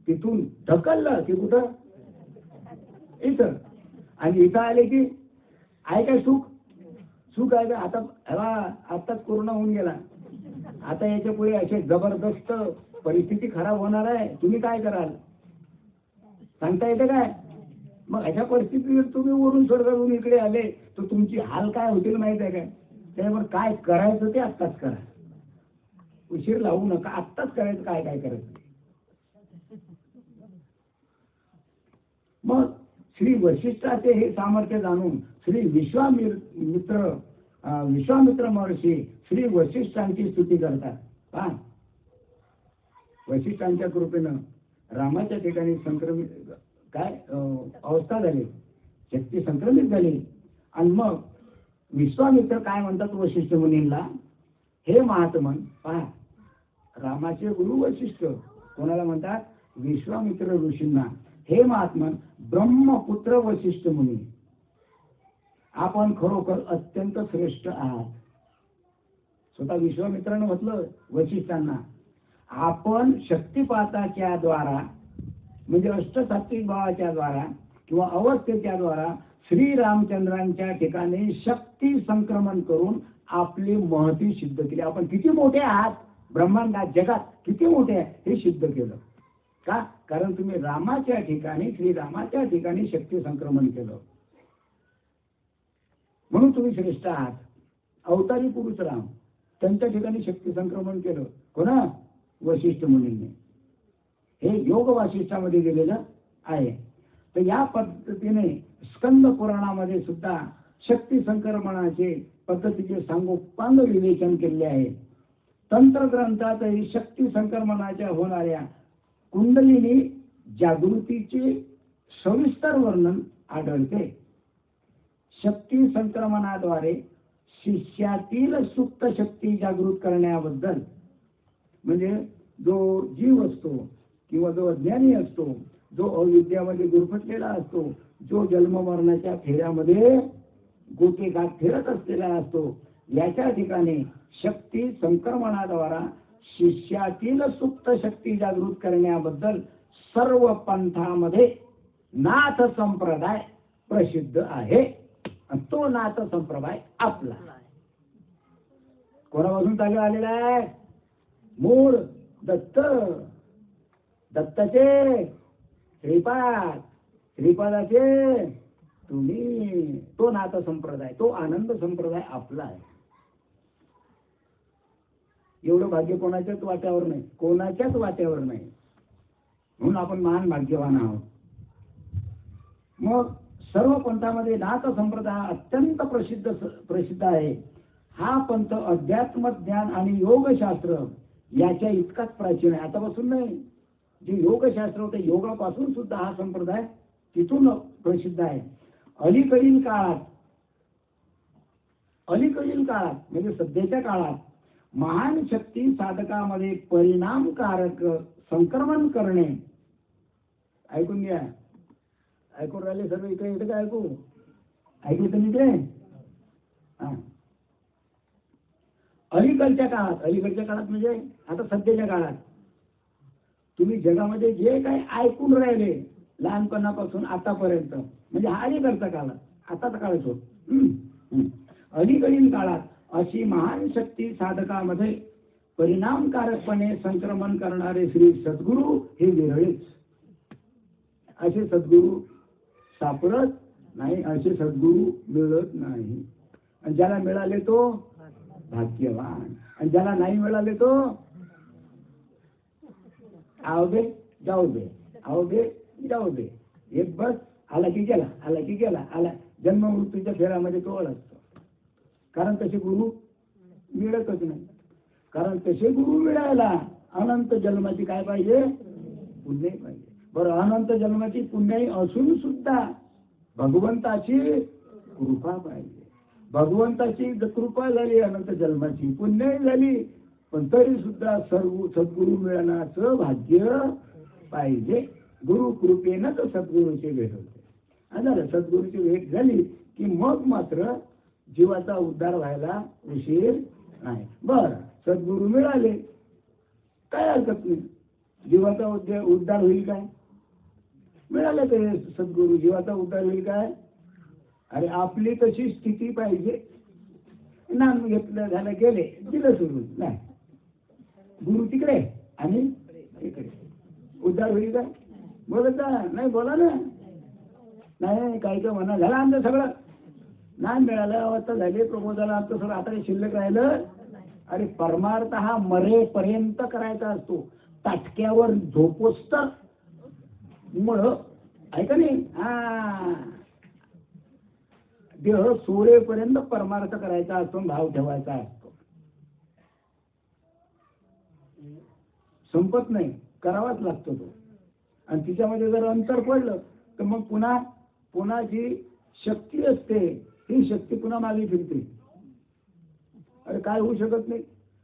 तिथून ढकललं की कुठं इथं, आणि इथं आले की आहे काय सुख? सुख आहे का? आताच कोरोना होऊन गेला, आता याच्या पुढे असे जबरदस्त परिस्थिती खराब होणार आहे. तुम्ही काय कराल सांगता येते काय? मग अशा परिस्थितीत तुम्ही वरून स्वर्गातून इकडे आले तर तुमची हाल काय होतील माहित आहे काय? त्यामुळे काय करायचं ते आत्ताच करा, उशीर लावू नका, आत्ताच करायचं काय काय करायचं. मग श्री वशिष्ठाचे हे सामर्थ्य जाणून श्री विश्वामित्र महर्षी श्री वशिष्ठांची स्तुती करतात. पहा, वशिष्ठांच्या कृपेनं रामाच्या ठिकाणी संक्रमित अवस्था झाली, शक्ती संक्रमित झाली. आणि मग विश्वामित्र काय म्हणतात वशिष्ठ मुनींना, हे महात्मन. पहा, रामाचे गुरु वशिष्ठ कोणाला म्हणतात? विश्वामित्र ऋषींना. हे महात्मन, ब्रह्मपुत्र वशिष्ठ मुनी, आपण खरोखर अत्यंत श्रेष्ठ आहात. स्वतः विश्वामित्रानं म्हटलं वशिष्ठांना, आपण शक्तिपाताच्या द्वारा म्हणजे अष्टसात्विक भावाच्या द्वारा किंवा अवस्थेच्या द्वारा श्रीरामचंद्रांच्या ठिकाणी शक्ती संक्रमण करून आपली महती सिद्ध केली. आपण किती मोठे आहात, ब्रह्मांडात जगात किती मोठे आहे हे सिद्ध केलं. का? कारण तुम्ही रामाच्या ठिकाणी श्रीरामाच्या ठिकाणी शक्ती संक्रमण केलं, म्हणून तुम्ही श्रेष्ठ आहात. अवतारी पुरुष राम, त्यांच्या ठिकाणी शक्ती संक्रमण केलं कोणा? वशिष्ठ मुनींनी. हे योग वासिष्ठामध्ये दिलेलं आहे. तर या पद्धतीने स्कंद पुराणामध्ये सुद्धा शक्ती संक्रमणाचे पद्धतीचे सांगोपांग विवेचन केले आहे. तंत्र ग्रंथातही शक्ती संक्रमणाच्या होणाऱ्या कुंडलिनी जागृतीचे सविस्तर वर्णन आढळते. शक्ती संक्रमणाद्वारे शिष्यातील सुप्त शक्ती जागृत करण्याबद्दल, म्हणजे जो जीव असतो किंवा जो अज्ञानी असतो, जो अविद्यामध्ये गुरफटलेला असतो, जो जन्म मरणाच्या फेऱ्यामध्ये गोटेघाट फिरत असलेला असतो, याच्या ठिकाणी शक्ती संक्रमणाद्वारा शिष्यातील सुप्त शक्ती जागृत करण्याबद्दल सर्व पंथामध्ये नाथ संप्रदाय प्रसिद्ध आहे. तो नाथ संप्रदाय आपला कोणापासून चालू आलेला आहे? मूळ दत्त, दत्ताचे श्रीपाद, श्रीपादाचे तुम्ही. तो नाथ संप्रदाय, तो आनंद संप्रदाय आपला आहे. एवढं भाग्य कोणाच्याच वाट्यावर नाही, कोणाच्याच वाट्यावर नाही, म्हणून आपण महान भाग्यवान आहोत. मग सर्व पंथामध्ये नाथ संप्रदाय अत्यंत प्रसिद्ध आहे. हा पंथ अध्यात्म ज्ञान आणि योगशास्त्र याच्या इतकाच प्राचीन आहे. आतापासून नाही, जे योगशास्त्र होते योगापासून सुद्धा हा संप्रदाय तिथून प्रसिद्ध आहे. अलीकडील काळात म्हणजे सध्याच्या काळात महान शक्ती साधकामध्ये परिणामकारक संक्रमण करणे. ऐकून घ्या, ऐकून राहिले सर्व इकडे इथे काय ऐकू तुम्ही ते? अलीकडच्या काळात म्हणजे आता सध्याच्या काळात तुम्ही जगामध्ये जे काही ऐकून राहिले लहानपणापासून आतापर्यंत, म्हणजे हा अलीकडचा काळ, आताचा काळच होत. अलीकडील काळात अशी महान शक्ती साधकामध्ये परिणामकारकपणे संक्रमण करणारे श्री सद्गुरू हे विरळीच. असे सद्गुरू सापडत नाही, असे सद्गुरू मिळत नाही. आणि ज्याला मिळाले तो भाग्यवान, आणि ज्याला नाही मिळाले तो आओ दे जाऊ दे, आओ दे जाऊ दे. एक बस आला की गेला, आला की गेला, आला. जन्म मृत्यूच्या फेऱ्यामध्ये तो अडकतो. कारण तसे गुरु मिळतच नाही. कारण तसे गुरु मिळायला अनंत जन्माची काय पाहिजे? पुण्य पाहिजे. बरं, अनंत जन्माची पुण्याई असून सुद्धा भगवंताची कृपा पाहिजे. भगवंताची कृपा झाली अनंत जन्माची, पुण्यही झाली, पण तरी सुद्धा सर्व सद्गुरू मिळण्याचं भाग्य पाहिजे. गुरु कृपेनं तर सद्गुरूची भेट होते. झालं, सद्गुरूची भेट झाली की मग मात्र जीवाचा उद्धार व्हायला उशीर नाही. बर, सद्गुरू मिळाले, काय हरकत नाही, जीवाचा उद्धार होईल काय? मिळाले ते सद्गुरू, जीवाचा उद्धार होईल काय? अरे आपली तशी स्थिती पाहिजे. नाम घेतलं, झालं, गेले, दिलं सोडून. नाही, गुरु तिकडे आणि इकडे, उद्धार होईल काय? बोलत नाही, बोला ना. नाही, काही काय म्हणा, झालं आमचं सगळं, नाही मिळालं, अवस्था झाली, प्रमोद झाला, आमचं सगळं आता शिल्लक राहिलं. अरे परमार्थ हा मरेपर्यंत करायचा असतो, ताटक्यावर झोपोस्त मुळ, ऐका नाही, हा देह सोडेपर्यंत परमार्थ करायचा असतो, भाव ठेवायचा असतो, संपत नाही, करावाच लागतो तो. आणि तिच्यामध्ये जर अंतर पडलं तर मग पुन्हा जी शक्ती असते ही शक्ती पुन्हा मागे फिरते. अरे काय होऊ शकत नाही,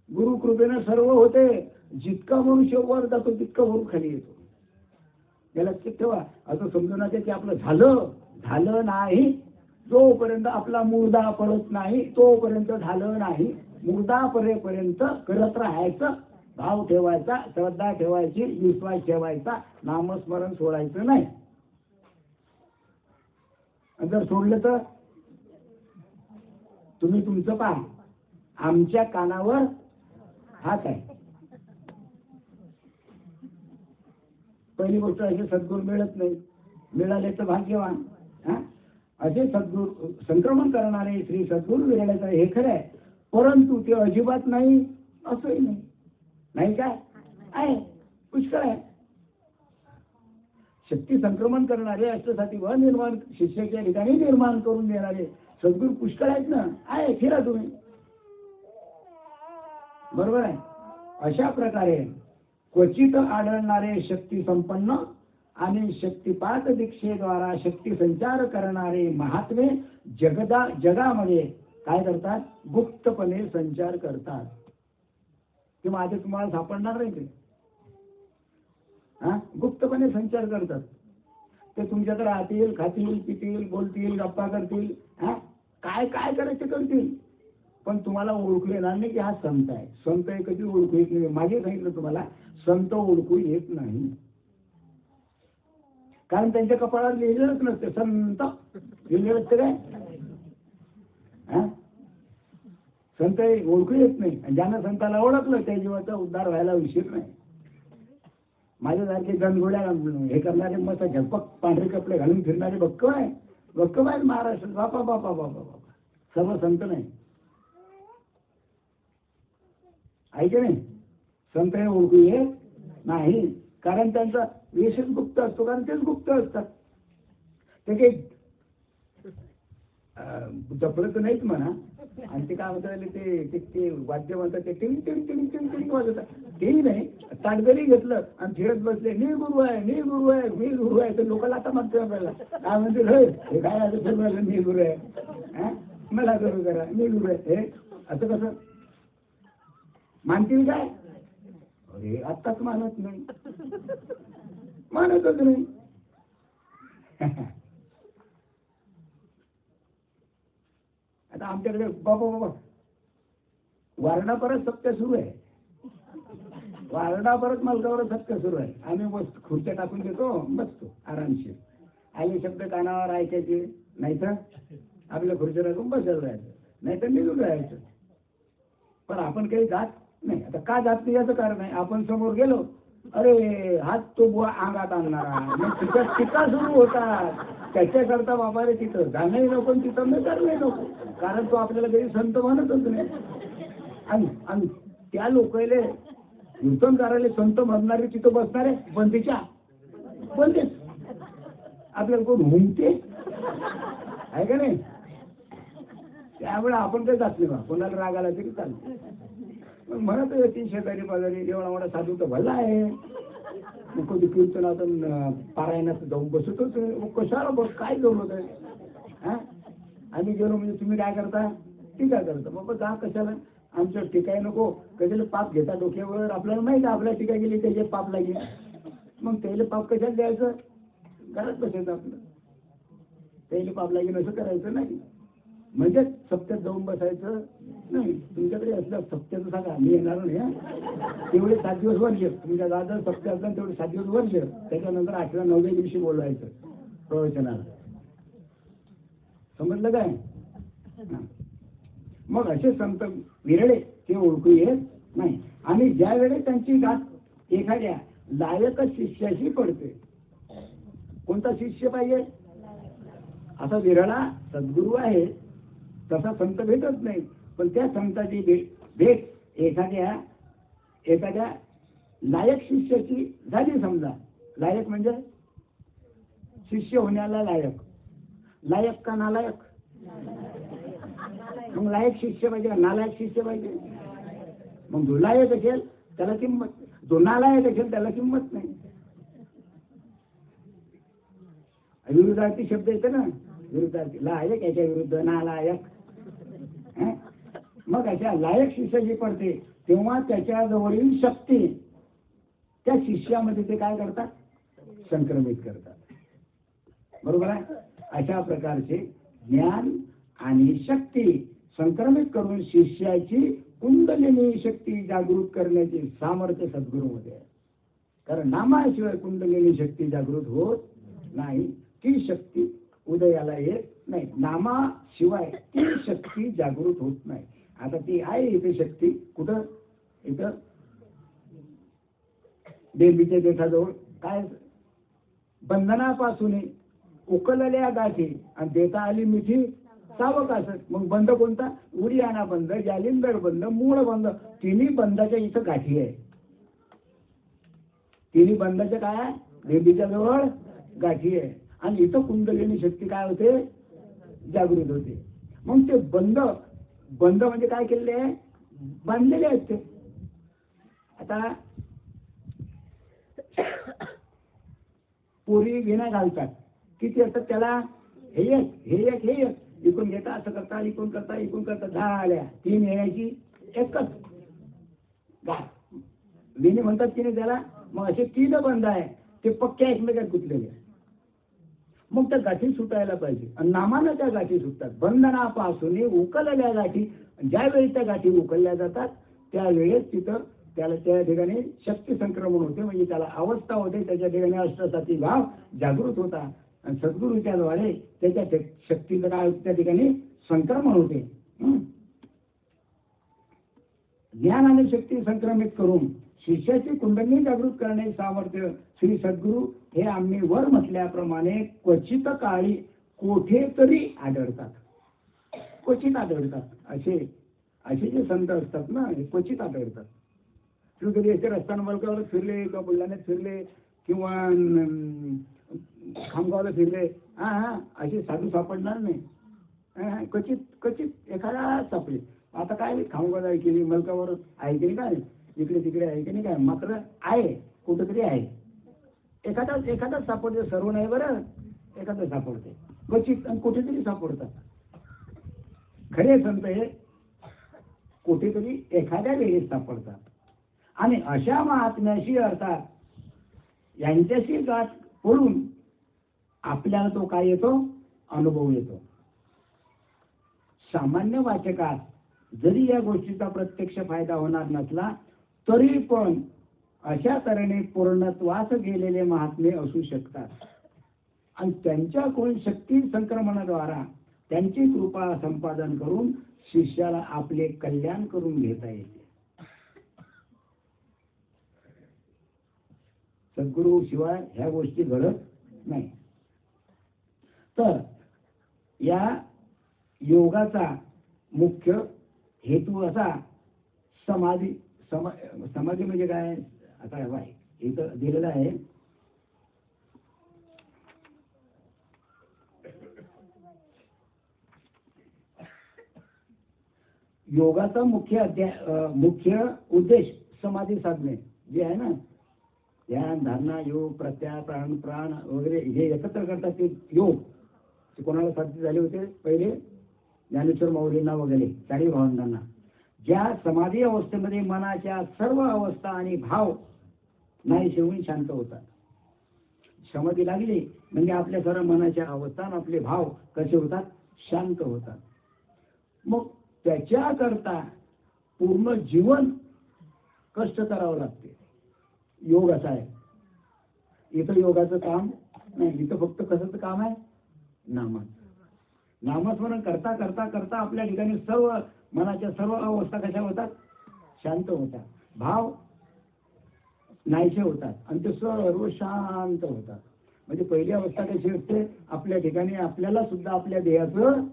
गुरु कृपेनं सर्व होते. जितका मनुष्य वर जातो तितका वर खाली येतो. याला लक्षात ठेवा. असं समजून की आपलं झालं नाही, जोपर्यंत आपला मुर्दा पडत नाही तोपर्यंत झालं नाही. मुर्दा पडेपर्यंत करत राहायचं, भाव ठेवायचा, श्रद्धा ठेवायची, विश्वास ठेवायचा, नामस्मरण सोडायचं नाही. जर सोडलं तर तुम्ही तुमचं पहा, आमच्या कानावर हात आहे. पहिली गोष्ट, असे सद्गुरू मिळत नाही, मिळाले तर भाग्यवान. असे सद्गुरू संक्रमण करणारे श्री सद्गुरू मिळाले तर हे खरं आहे, परंतु ते अजिबात नाही असंही नाही. नाही काय आहे, पुष्कळ आहे. शक्ती संक्रमण करणारे, अष्टसाती निर्माण शिष्याच्या ठिकाणी निर्माण करून देणारे सद्गुरू पुष्कळ आहेत ना. आहे, फिरा तुम्ही, बरोबर आहे. अशा प्रकारे क्वचित आढळणारे शक्ती संपन्न आणि शक्तिपात दीक्षेद्वारा शक्ती संचार करणारे महात्मे जगामध्ये काय करतात, गुप्तपणे संचार करतात. ते माझे तुम्हाला सापडणार नाही. ते गुप्तपणे संचार करतात. ते तुमच्याकडे राहतील, खातील, पितील, बोलतील, गप्पा करतील, काय काय करायचे करतील, पण तुम्हाला ओळखू येणार नाही की हा संत आहे. संत आहे कधी ओळखू येत नाही. मागे सांगितलं तुम्हाला, संत ओळखू येत नाही, कारण त्यांच्या कपाळावर लिहिलेलंच नसते संत. लिहिलेलं असते काय? संत ओळखू येत नाही. आणि ज्यानं संताला ओळखलं त्या जीवाचा उद्धार व्हायला उशीर नाही. माझ्यासारखे गणगोळ्या हे करणारे, मस्त झपक पांढरे कपडे घालून फिरणारे बक्कम आहे महाराष्ट्रात. बापा बापा बापा बापा, सर्व संत नाही, ऐके नाही. संत हे ओळखू येत नाही, कारण त्यांचा वेशच गुप्त असतो, कारण तेच गुप्त असतात. ते काही जपलं तर नाहीच म्हणा. आणि ते काय म्हणतात, ते वाद्य म्हणतात, ते टिंग टिंग टिंग टिंग टिंग वाजवतात. तेही नाही, ताटगरी घेतलं आणि फिरत बसले, मी गुरु आहे, मी गुरु आहे, मी गुरु आहे. तर लोकांना आता म्हणतो आपल्याला, काय म्हणते, हे काय असं मी गुरु आहे, मला गुरु करा, मी गुरु आहे. हे असं कसं मानतील काय? अरे आत्ताच मानत नाही, मानतच नाही. आता आमच्याकडे बाबा वारणा परत सत्य सुरू आहे, वारणा परत मालकावर सत्य सुरू आहे. आम्ही बस खुर्च्या टाकून देतो, बसतो आरामशीर. आले शब्द कानावर ऐकायचे, नाही तर आपल्या खुर्च्या टाकून बसायला राहायचं, नाही तर निघून राहायचं. पण आपण काही जात नाही. आता का जात नाही याचं कारण आहे, आपण समोर गेलो, अरे हात तो बुवा अंगात आणणारा, मग तिथं टीका सुरू होतात. त्याच्याकरता बाबा रे तिथं जाणंही नको, तिथं न करणंही नको, कारण तो आपल्याला कधी संत म्हणतच नाही. आणि त्या लोकांना कीर्तन करायला संत म्हणणारे तिथं बसणारे बंदीच्या बंदीच आपल्याला कोण हुंकते आहे का नाही. त्यामुळे आपण काही जात नाही बा, कोणाला राग आला तरी चालते. म्हणत ती शेजारी पाजारी एवढा मोठा साधू तर भला आहे, मग कधी कीर्तनातून पारायणात जाऊन बसतोच, मग कशाला बस काय जमत आहे. आम्ही गेलो म्हणजे तुम्ही काय करता, टीका करता. बाबा जा कशाला, आमचं टीकाय नको, कशाला पाप घेता डोक्यावर, आपल्याला माहिती आहे आपल्या टीका गेली त्याचे पाप लागेल, मग त्याला पाप कशाला द्यायचं, घरात बसायचं आपलं, त्याला पाप लागेल असं करायचं नाही. म्हणजे सप्त्यात जाऊन बसायचं नाही. तुमच्याकडे असल्या सप्त्याचं सांगा, मी येणार नाही हा. तेवढे 7 दिवस वर्ष तुमच्या दादा सप्त्यात असला तेवढे 7 दिवस वर्ष, त्याच्यानंतर 8व्या 9व्या दिवशी बोलवायचं प्रवचनाला. समजलं काय? मग असे संत विरळे ते ओळखू येत नाही. आणि ज्यावेळेस त्यांची गाठ एखाद्या लायक शिष्याशी पडते, कोणता शिष्य पाहिजे, असा विरळा सद्गुरू आहे तसा संत भेटत नाही. पण त्या संताची भेट एखाद्या लायक शिष्याची झाली समजा, लायक म्हणजे शिष्य होण्याला लायक, लायक का नालायक, मग लायक शिष्य पाहिजे का नालायक शिष्य पाहिजे, मग जो लायक असेल त्याला किंमत, जो नालायक असेल त्याला किंमत नाही. विरुद्धार्थी शब्द येते ना, विरुद्धार्थी, लायक याच्या विरुद्ध नालायक. मग अशा लायक शिष्य जी पडते तेव्हा त्याच्या जवळील शक्ती त्या शिष्यामध्ये ते काय करतात, संक्रमित करतात. बरोबर आहे. अशा प्रकारचे ज्ञान आणि शक्ती संक्रमित करून शिष्याची कुंडलिनी शक्ती जागृत करण्याचे सामर्थ्य सद्गुरूमध्ये आहे. कारण नामाशिवाय कुंडलिनी शक्ती जागृत होत नाही, ती शक्ती उदयाला येत नाही. नामाशिवाय ती शक्ती जागृत होत नाही. आता ती आहे इथे शक्ती कुठं, इथं देवीच्या देठाजवळ. काय बंधनापासून उकलल्या गाठी आणि देता आली मिठी सावक असत. मग बंध कोणता, उरियाना बंध, जालिंदर बंध, मूळ बंध, तिन्ही बंधाच्या इथं गाठी आहे. तिन्ही बंधाच्या काय, देवीच्या जवळ गाठी आहे. आणि इथं कुंडलिनी शक्ती काय होते, जागृत होते. मग ते बंध म्हणजे काय केलेले आहे, बांधलेले आहेत ते. आता पोरी विणा घालतात, किती असतात त्याला, हे एक इकून घेता, असं करता, इकून करता झाल्या 3 येण्याची एकच विणी म्हणतात की नाही त्याला. मग असे 3 बंध आहे ते पक्क्या एकमेकात गुंतलेले. मग त्या गाठी सुटायला पाहिजे आणि नामानं त्या गाठी सुटतात. बंधनापासून उकलल्या गाठी, ज्यावेळी त्या गाठी उकलल्या जातात त्यावेळेस तिथं त्याला त्या ठिकाणी शक्ती संक्रमण होते. म्हणजे त्याला अवस्था होते, त्याच्या ठिकाणी अष्टसाती भाव जागृत होता आणि सद्गुरूच्या द्वारे त्याच्या शक्तीचं काय त्या ठिकाणी संक्रमण होते. ज्ञान आणि शक्ती संक्रमित करून शिष्याची कुंडलिनी जागृत करण्याचे सामर्थ्य श्री सद्गुरू हे आम्ही वर म्हटल्याप्रमाणे क्वचित काळी कोठेतरी आढळतात. क्वचित आढळतात. असे जे संत असतात ना, हे क्वचित आढळतात. तुम्ही कधी असे रस्त्यानं मलकावर फिरले किंवा बुलढाण्यात फिरले किंवा खामगावला फिरले, असे साधू सापडणार नाही. क्वचित एखादा सापडे. आता काय खामगाव आहे की मलकावर आहे की नाही, काय इकडे तिकडे आहे की नाही, काय मात्र आहे, कुठंतरी आहे. एखादा सापडते, सर्व नाही बरं, एखादं सापडते क्वचित आणि कुठेतरी सापडतात. खरे संत हे कुठेतरी एखाद्या वेळेस सापडतात. आणि अशा महात्म्याशी अर्थात यांच्याशी गाठ पडून आपल्याला तो काय येतो, अनुभव येतो. सामान्य वाचकात जरी या गोष्टीचा प्रत्यक्ष फायदा होणार नसला तरी पण अशा तऱ्हेने पूर्णत्वास गेलेले महात्मे असू शकतात. आणि त्यांच्याकडून शक्ती संक्रमणाद्वारा त्यांची कृपा संपादन करून शिष्याला आपले कल्याण करून घेता येते. सद्गुरू शिवाय ह्या गोष्टी घडत नाही. तर या योगाचा मुख्य हेतू असा समाधी म्हणजे काय, आता इथं दिलेलं आहे. योगाचा मुख्य उद्देश समाधी साधणे जे आहे ना, ध्यान धारणा योग प्रत्याहार प्राण वगैरे हे एकत्र करतात ते योग. कोणाला साध्य झाले होते पहिले, ज्ञानेश्वर माऊलींना वगैरे चारी भावंडांना, ज्या समाधी अवस्थेमध्ये मनाच्या सर्व अवस्था आणि भाव नाही ठेवून शांत होतात. समाधी लागली म्हणजे आपल्या सर्व मनाच्या अवस्था आणि आपले भाव कसे होतात, शांत होतात. मग त्याच्याकरता पूर्ण जीवन कष्ट करावं लागते. योग असा आहे. इथं योगाचं काम नाही, इथं फक्त कसंच काम आहे, नामस्मरण करता करता करता आपल्या ठिकाणी सर्व मनाच्या सर्व अवस्था कशा होतात, शांत होतात, भाव नाहीसे होतात आणि ते सर्व शांत होतात. म्हणजे पहिली अवस्था कशी असते, आपल्या ठिकाणी आपल्याला सुद्धा आपल्या देहाचं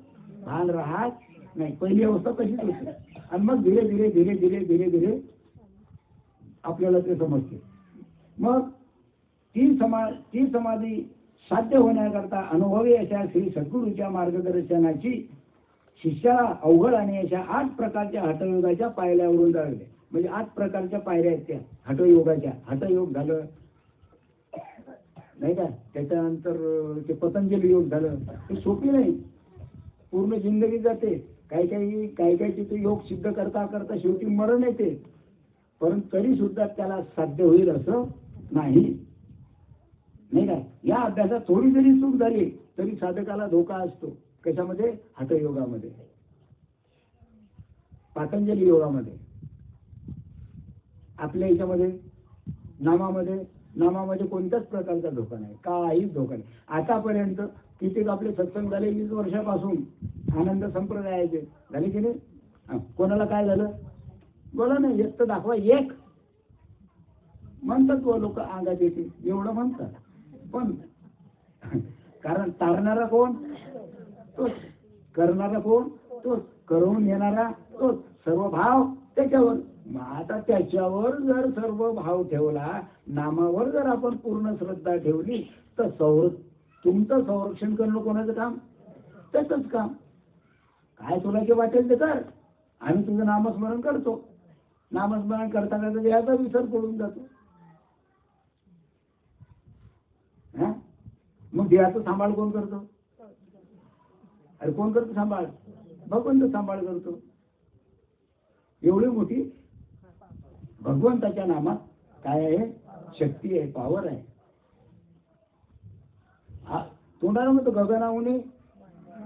भान राहत नाही. पहिली अवस्था तशीच होते आणि मग धीरे धीरे धीरे धीरे धीरे धीरे आपल्याला ते समजते. मग ती समाधी साध्य होण्याकरता अनुभवी अशा श्री सद्गुरूच्या मार्गदर्शनाची शिष्याला अवघड आणि अशा 8 प्रकारच्या हठयोगाच्या पायऱ्यावरून जावे. म्हणजे 8 प्रकारच्या पायऱ्या आहेत त्या हठयोगाच्या. हठयोग झालं नाही का, त्याच्यानंतर ते पतंजली योग झालं. ते सोपी नाही, पूर्ण जिंदगी जाते. काही तिथे योग सिद्ध करता करता शेवटी मरण येते, परंतु तरी सुद्धा त्याला साध्य होईल असं नाही का. या अभ्यासात थोडी जरी चूक झाली तरी साधकाला धोका असतो. कशामध्ये, हठयोगामध्ये, पतंजली योगामध्ये. आपल्या याच्यामध्ये नामामध्ये कोणत्याच प्रकारचा धोका नाही, काहीच धोका नाही. आतापर्यंत किती आपले सत्संग झाले, 20 वर्षापासून आनंद संप्रदायाचे झाले की नाही. कोणाला काय झालं बोला नाही, एक तर दाखवा, एक म्हणतात व लोक अंगात येते एवढं म्हणतात, पण कारण तारणारा कोण तोच, करणारा कोण तोच, करून येणारा तोच, सर्व भाव त्याच्यावर. आता त्याच्यावर जर सर्व भाव ठेवला, नामावर जर आपण पूर्ण श्रद्धा ठेवली, तर तुमचं संरक्षण करणं कोणाचं काम, त्याचंच काम. काय तुला जे वाटेल ते कर. आम्ही तुझं नामस्मरण करतो, नामस्मरण करता करता देहाचा विसर पडून जातो. मग देहाचा सांभाळ कोण करतो, अरे कोण करतो सांभाळ, भगवंत सांभाळ करतो. एवढी मोठी भगवंताच्या नामात काय आहे, शक्ती आहे, पॉवर आहे. तोंडाला म्हणतो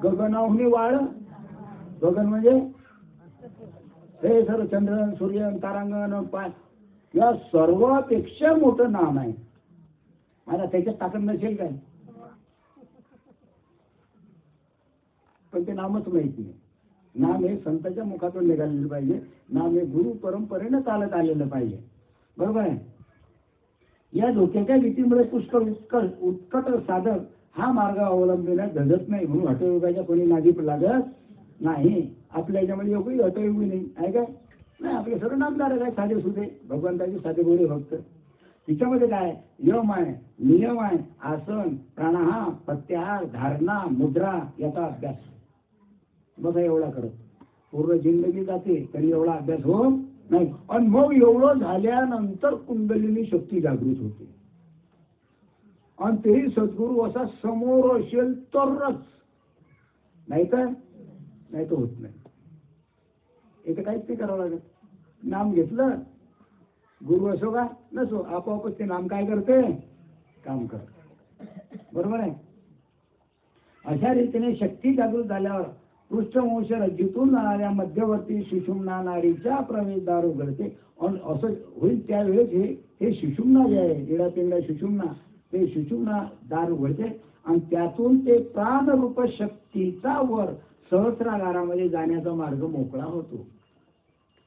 गगनाहुनी वाळ. गगन म्हणजे हे सर्व चंद्र सूर्य तारांगण या सर्वापेक्षा मोठं नाम आहे. आता त्याच्यात ताकद नसेल काय, पण ते नामच माहिती नाही. नाम हे संतांच्या मुखातून निघालेलं पाहिजे, नाम हे गुरु परंपरेनं चालत आलेलं पाहिजे. बरोबर आहे. या धोक्याच्या भीतीमुळे पुष्कळ उत्कट साधक हा मार्ग अवलंबण्यास धजत नाही. म्हणून हठयोगाच्या कोणी नादी लागत नाही. आपल्या याच्यामध्ये एवढी हठयोगी नाही आहे काय, नाही. आपले सर्व नामदार काय साधे सुधे भगवंताचे साधे बोळे भक्त. तिच्यामध्ये काय यम आहे, नियम आहे, आसन, प्राणायाम, प्रत्याहार, धारणा, मुद्रा याचा अभ्यास. बघा एवढा करत पूर्ण जिंदगी जाते तरी एवढा अभ्यास होत नाही. आणि मग एवढं झाल्यानंतर कुंडलिनी शक्ती जागृत होते. आणि तेही सद्गुरू असा समोर असेल तरच, नाही तर होत नाही. इथं काहीच नाही करावं लागत. नाम घेतलं, गुरु असो का नसो, आपोआपच ते नाम काय करते, काम करते. बरोबर आहे. अशा रीतीने शक्ती जागृत झाल्यावर पृष्ठवंश रज्जूतून जाणाऱ्या मध्यवर्ती सुषुम्ना नाडीच्या प्रवेशद्वार उघडते. आणि असं होईल त्यावेळेस हे सुषुम्ना जे आहे, इडापिंडा सुषुम्ना, ते सुषुम्ना दार उघडते आणि त्यातून ते प्राणरूप शक्तीचा वर सहस्रागारामध्ये जाण्याचा मार्ग मोकळा होतो.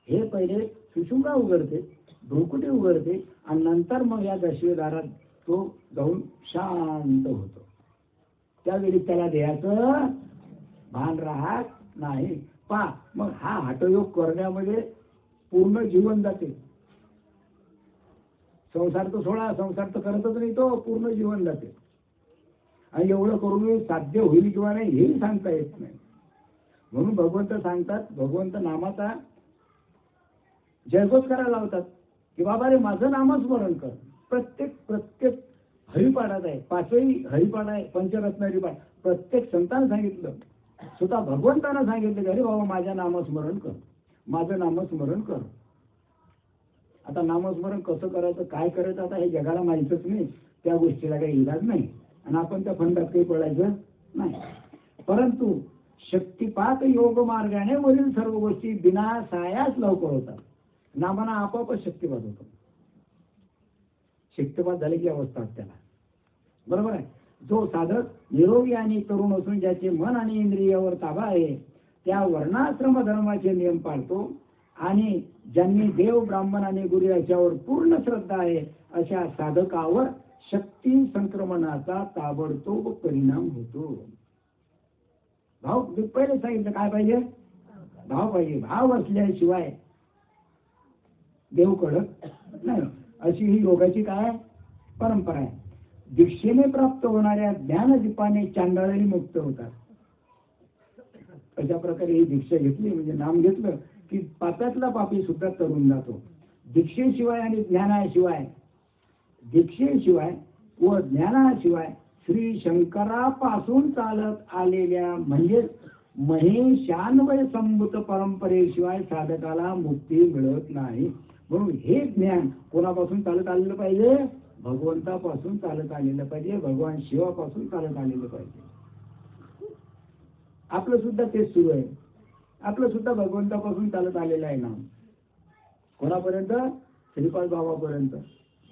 हे पहिले सुषुम्ना उघडते, भ्रुकुटी उघडते आणि नंतर मग या दशवेदारात तो जाऊन शांत होतो. त्यावेळी त्याला देहाचं भान राहत नाही. मग हा हठयोग करण्यामध्ये पूर्ण जीवन जाते. संसार तर सोडा, संसार तर करतच नाही, तो पूर्ण जीवन जाते. आणि एवढं करून साध्य होईल किंवा नाही हेही सांगता येत नाही. म्हणून भगवंत सांगतात, भगवंत नामाचा जयघोष करायला लावतात की बाबा रे माझं नामस्मरण कर. प्रत्येक हरिपाठात आहे, 5ही हरिपाठ आहे, पंचरत्न हरिपाठ. प्रत्येक संतांनी सांगितलं स्वतः भगवंतानं सांगितलं की अरे बाबा माझ्या नामस्मरण कर, माझं नामस्मरण कर. आता नामस्मरण कसं करायचं, काय करायचं, आता हे जगाला माहीतच नाही. त्या गोष्टीला काही इलाज नाही आणि आपण त्या फंडात काही पडायचं नाही. परंतु शक्तिपात योग मार्गाने वरील सर्व गोष्टी बिनासायास लवकर होतात. नामाना आपोआपच शक्तिपात होतो. शक्तिपात झाले की अवस्था त्याला. बरोबर आहे. जो साधक निरोगी आणि तरुण असून ज्याचे मन आणि इंद्रियावर ताबा आहे, त्या वर्णाश्रम धर्माचे नियम पाळतो आणि ज्यांनी देव ब्राह्मण आणि गुरु याच्यावर पूर्ण श्रद्धा आहे अशा साधकावर शक्ती संक्रमणाचा ताबडतोब परिणाम होतो. भाव पहिले सांगितलं काय पाहिजे, भाव पाहिजे. भाव असल्याशिवाय देव कळत नाही. अशी ही योगाची काय परंपरा आहे. दीक्षेने प्राप्त होणाऱ्या ज्ञानदीपाने चांडाळही मुक्त होतात. अशा प्रकारे ही दीक्षा घेतली म्हणजे नाम घेतलं की पापातला पापी सुद्धा तरुण जातो. दीक्षेशिवाय आणि दीक्षेशिवाय व ज्ञानाशिवाय श्री शंकरापासून चालत आलेल्या म्हणजे महेशान्वय संभूत परंपरेशिवाय साधकाला मुक्ती मिळत नाही. म्हणून हे ज्ञान कोणापासून चालत आलेलं पाहिजे, भगवंतापासून चालत आलेलं पाहिजे, भगवान शिवापासून चालत आलेलं पाहिजे. आपलं सुद्धा तेच सुरू आहे. आपलं सुद्धा भगवंतापासून चालत आलेलं आहे नाम. कोणापर्यंत, श्रीपाद बाबापर्यंत.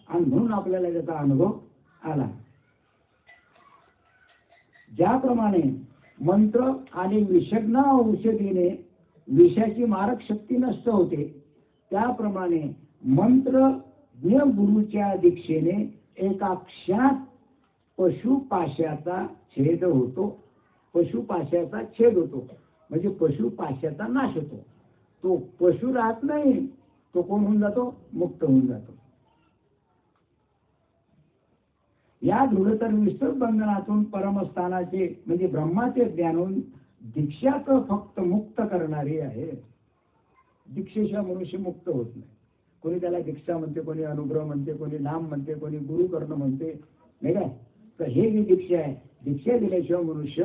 आणि म्हणून आपल्याला त्याचा अनुभव आला. ज्याप्रमाणे मंत्र आणि विषज्ञ औषधीने विषाची मारक शक्ती नष्ट होते, त्याप्रमाणे मंत्र गुरुच्या दीक्षेने एका क्षणात पशुपाशाचा छेद होतो. पशुपाशाचा छेद होतो म्हणजे पशुपाशाचा नाश होतो. तो पशु राहत नाही, तो कोण होऊन जातो, मुक्त होऊन जातो. या दृढतर विस्तृत बंधनातून परमस्थानाचे म्हणजे ब्रह्माचे ज्ञान दीक्षाच फक्त मुक्त करणारी आहे. दीक्षेशिवाय मनुष्य मुक्त होत नाही. कोणी त्याला दीक्षा म्हणते, कोणी अनुग्रह म्हणते, कोणी नाम म्हणते, कोणी गुरु करणं म्हणते, नाही काय. तर हे जी दीक्षा आहे, दीक्षा दिल्याशिवाय मनुष्य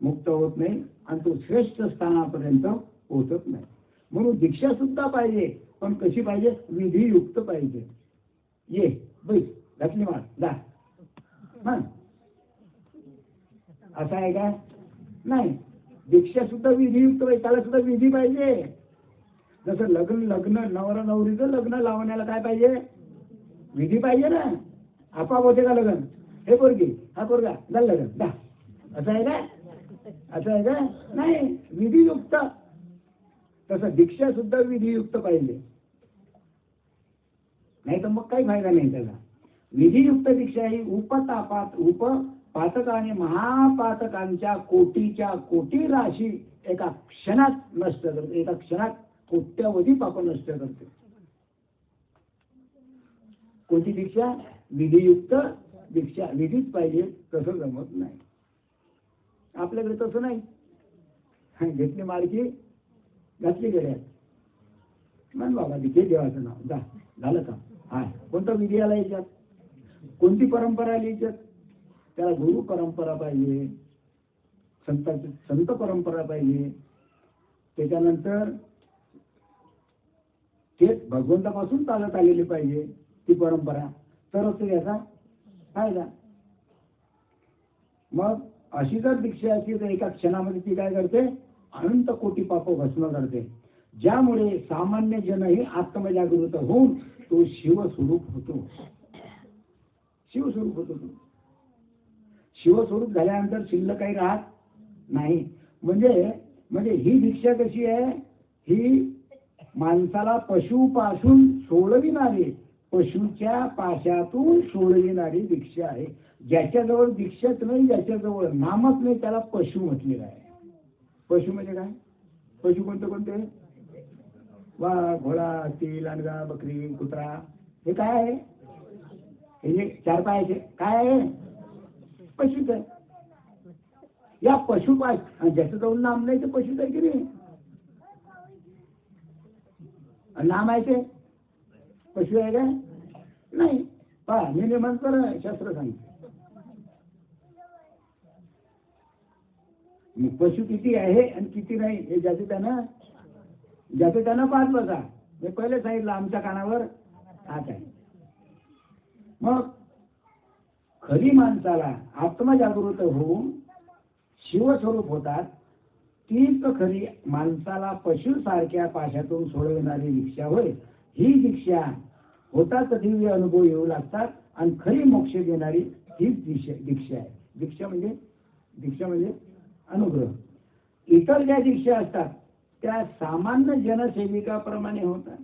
मुक्त होत नाही आणि तो श्रेष्ठ स्थानापर्यंत पोहोचत नाही. म्हणून दीक्षा सुद्धा पाहिजे, पण कशी पाहिजे, विधियुक्त पाहिजे. ये बैस घातली माळ जा, असं आहे का, नाही. दीक्षा सुद्धा विधियुक्त पाहिजे, त्याला सुद्धा विधी पाहिजे. जसं लग्न नवरा नवरीचं लग्न लावण्याला काय पाहिजे, विधी पाहिजे ना. आपाप होते का लग्न, हे पोरगी हा पोरगा झालं लग्न जा, असं आहे का, असं आहे का, नाही. विधियुक्त. तसं दीक्षा सुद्धा विधियुक्त पाहिजे, नाही तर मग काही फायदा नाही त्याला. विधियुक्त दीक्षा ही उपपातक आणि महापातकांच्या कोटीच्या कोटी राशी एका क्षणात नष्ट करते. एका क्षणात कोट्यावधी पाप नष्ट करते. कोणती दीक्षा, विधियुक्त दीक्षा. विधीच पाहिजे, तसं जमत नाही आपल्याकडे. तसं नाही. घेतली मालकी घातली गेल्या म्हण बाबा घे देवाचं नाव जा, झालं का. हा कोणता विधी आला याच्यात, कोणती परंपरा आली याच्यात. त्याला गुरु परंपरा पाहिजे, संत परंपरा पाहिजे. त्याच्यानंतर ते भगवंतापासून चालत आलेली पाहिजे ती परंपरा, तरच याचा फायदा. मग अशी जर दीक्षा असली तर एका क्षणामध्ये ती काय करते, अनंत कोटी पाप भस्म करते. ज्यामुळे सामान्य जनही आत्मजागृत होऊन तो शिवस्वरूप होतो. शिवस्वरूप होतो तो. शिवस्वरूप झाल्यानंतर शिल्लक काही राहत नाही. म्हणजे ही दीक्षा कशी आहे, ही माणसाला पशुपासून सोडविणारी, पशुच्या पाशातून सोडविणारी दीक्षा आहे. ज्याच्याजवळ दीक्षाच नाही, ज्याच्याजवळ नामच नाही, त्याला पशु म्हटलेलं आहे. पशु म्हणजे काय, पशु कोणते, वाघ, घोडा, हत्ती, लांडगा, बकरी, कुत्रा, हे काय आहे, हे चार पायाचे काय आहे, पशुच आहे. या पशुपाश ज्याचं जवळ नाम नाही ते पशुच आहे की नाही. नाम आहे ते पशु आहे का, नाही. पहा मी म्हणतो शास्त्र सांगतो. मग पशु किती आहे आणि किती नाही हे ज्याचं त्यानं पाहत बसा. मी पहिले सांगितलं आमच्या कानावर हात आहे. मग खरी माणसाला आत्मजागृत होऊन शिवस्वरूप होतात, तीच खरी माणसाला पशुसारख्या पाशातून सोडविणारी दीक्षा होय. ही दीक्षा होताच दिव्य अनुभव येऊ लागतात आणि खरी मोक्ष देणारी हीच दीक्षा आहे. दीक्षा म्हणजे अनुग्रह. इतर ज्या दीक्षा असतात त्या सामान्य जनसेविकाप्रमाणे होतात.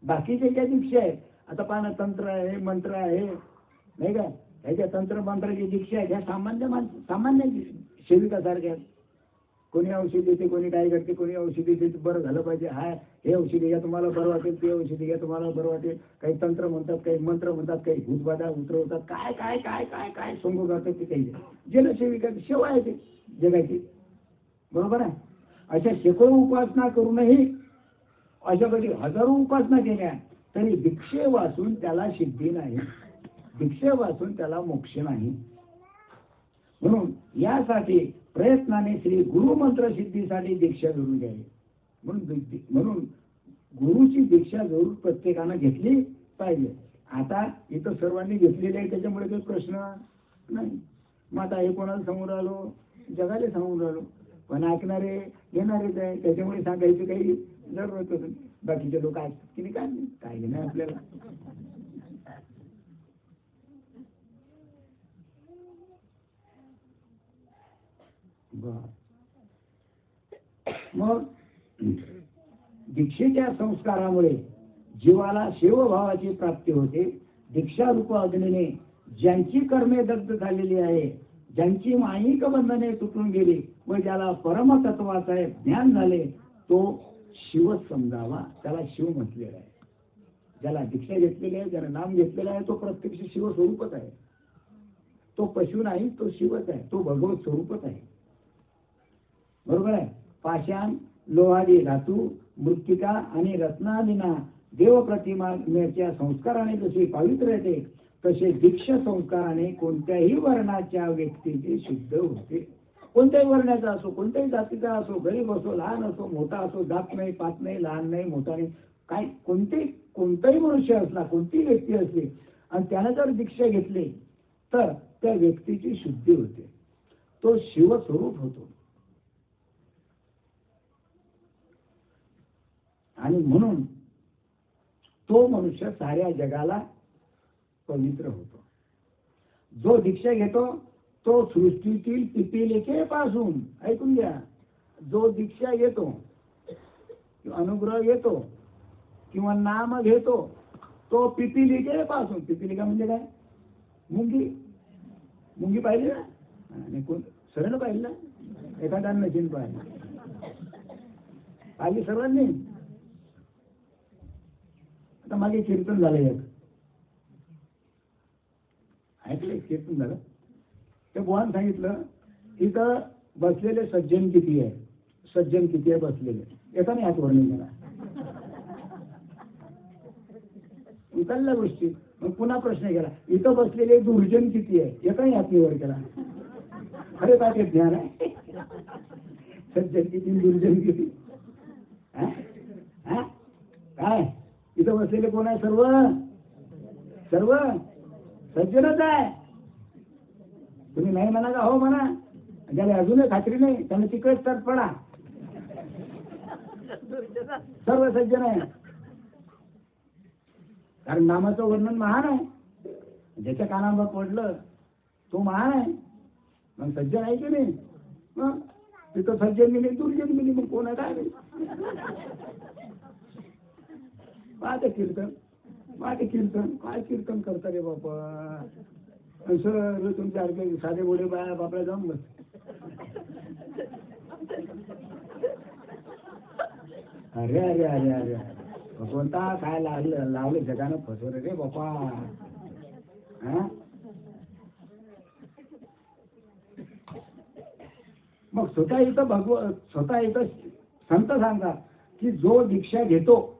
बाकीच्या ज्या दीक्षा आहेत, आता पाहणं तंत्र आहे, मंत्र आहे, नाही का, ह्याच्या तंत्र मंत्राची दीक्षा आहे, ह्या सामान्य सेविकासारख्या. कोणी औषध देते, कोणी काय करते, कोणी औषधी देते, बरं झालं पाहिजे, हाय हे औषधी घ्या तुम्हाला बरं वाटेल, ते औषधी घ्या तुम्हाला बरं वाटेल. काही तंत्र म्हणतात, काही मंत्र म्हणतात, काही भूतबाधा उतरवतात, काय काय काय काय काय समोर जातात ते काही जनसेविका सेवा आहे ते जगाची. बरोबर आहे. अशा शेकडो उपासना करूनही, अशा कधी हजारो उपासना केल्या तरी दीक्षे वाचून त्याला सिद्धी नाही, दीक्षे वाचून त्याला मोक्ष नाही. म्हणून यासाठी प्रयत्नाने श्री गुरुमंत्र सिद्धीसाठी दीक्षा जरूर घ्यावी. म्हणून गुरुची दीक्षा जरूर प्रत्येकानं घेतली पाहिजे. आता इथं सर्वांनी घेतलेले आहे त्याच्यामुळे काही प्रश्न नाही. मग आता हे कोणाला सांगून राहिलो, जगाला सांगून राहिलो, पण ऐकणारे येणारेच आहे, त्याच्यामुळे सांगायची काही जरूरत नाही. बाकीचे लोक ऐकतात की नाही, काय नाही आपल्याला. मग दीक्षेच्या संस्कारामुळे जीवाला शिवभावाची प्राप्ती होते. दीक्षा रूप अग्नीने ज्यांची कर्मे दग्ध झालेली आहे, ज्यांची माईक बंधने तुटून गेली व ज्याला परमतत्वाचे ज्ञान झाले, तो शिवच समजावा, त्याला शिव म्हटलेला आहे. ज्याला दीक्षा घेतलेली आहे, ज्याला नाम घेतलेलं आहे, तो प्रत्यक्ष शिवस्वरूपच आहे. तो पशु नाही, तो शिवच आहे, तो भगवत स्वरूपच आहे. बरोबर आहे. पाषाण, लोहादी धातू, मृत्तिका आणि रत्नादींना देवप्रतिमेच्या संस्काराने जसे पवित्र येते, तसे दीक्षा संस्काराने कोणत्याही वर्णाच्या व्यक्तीचे शुद्ध होते. कोणत्याही वर्णाचा असो, कोणत्याही जातीचा असो, गरीब असो, लहान असो, मोठा असो, जात नाही, पात नाही, लहान नाही, मोठा नाही, काय कोणताही मनुष्य असला, कोणतीही व्यक्ती असली आणि त्याने जर दीक्षा घेतली तर त्या व्यक्तीची शुद्धी होते, तो शिवस्वरूप होतो. आणि म्हणून तो मनुष्य साऱ्या जगाला पवित्र होतो. जो दीक्षा घेतो तो सृष्टीतील पिपीलिकेपासून, ऐकून घ्या, जो दीक्षा घेतो, अनुग्रह घेतो किंवा नाम घेतो, तो पिपीलिकेपासून, पिपीलिका म्हणजे काय, मुंगी पाहिली ना, आणि कोण सरळ पाहिली ना, एखादा नशीन पाहिली सर्वांनी. आता मागे कीर्तन झालं, एक ऐकलं, कीर्तन झालं, ते बुवान सांगितलं इथं बसलेले सज्जन किती आहे, सज्जन किती आहे बसलेले, एकाने हात वर नाही केला. उचलल्या गोष्टी. मग पुन्हा प्रश्न केला, इथं बसलेले दुर्जन किती आहे, एकाने हात वर केला. अरे काय ते ज्ञान आहे, सज्जन किती, दुर्जन किती, काय इथं बसलेले कोण आहे, सर्व सज्जनच आहे. तुम्ही नाही म्हणा का हो म्हणा, ज्याला अजूनही खात्री नाही त्याने तिकडेच तर पडा, सर्व सज्जन आहे. कारण नामाचं वर्णन महान आहे, ज्याच्या कानावर पडलं तो महान आहे. मग सज्जन आहे की नाही, मग तिथं सज्जन मिली, दुर्जन मिली, मग कोण आहे काय नाही. पाहते कीर्तन काय कीर्तन करता रे बापा, सर तुमच्या सारखे साधे बोडे बापड्या जाऊन बस. अरे अरे अरे अरे कोणता काय लावले जगानं फसवलं रे बापा. मग स्वतः इथं संत सांगतात की जो दीक्षा घेतो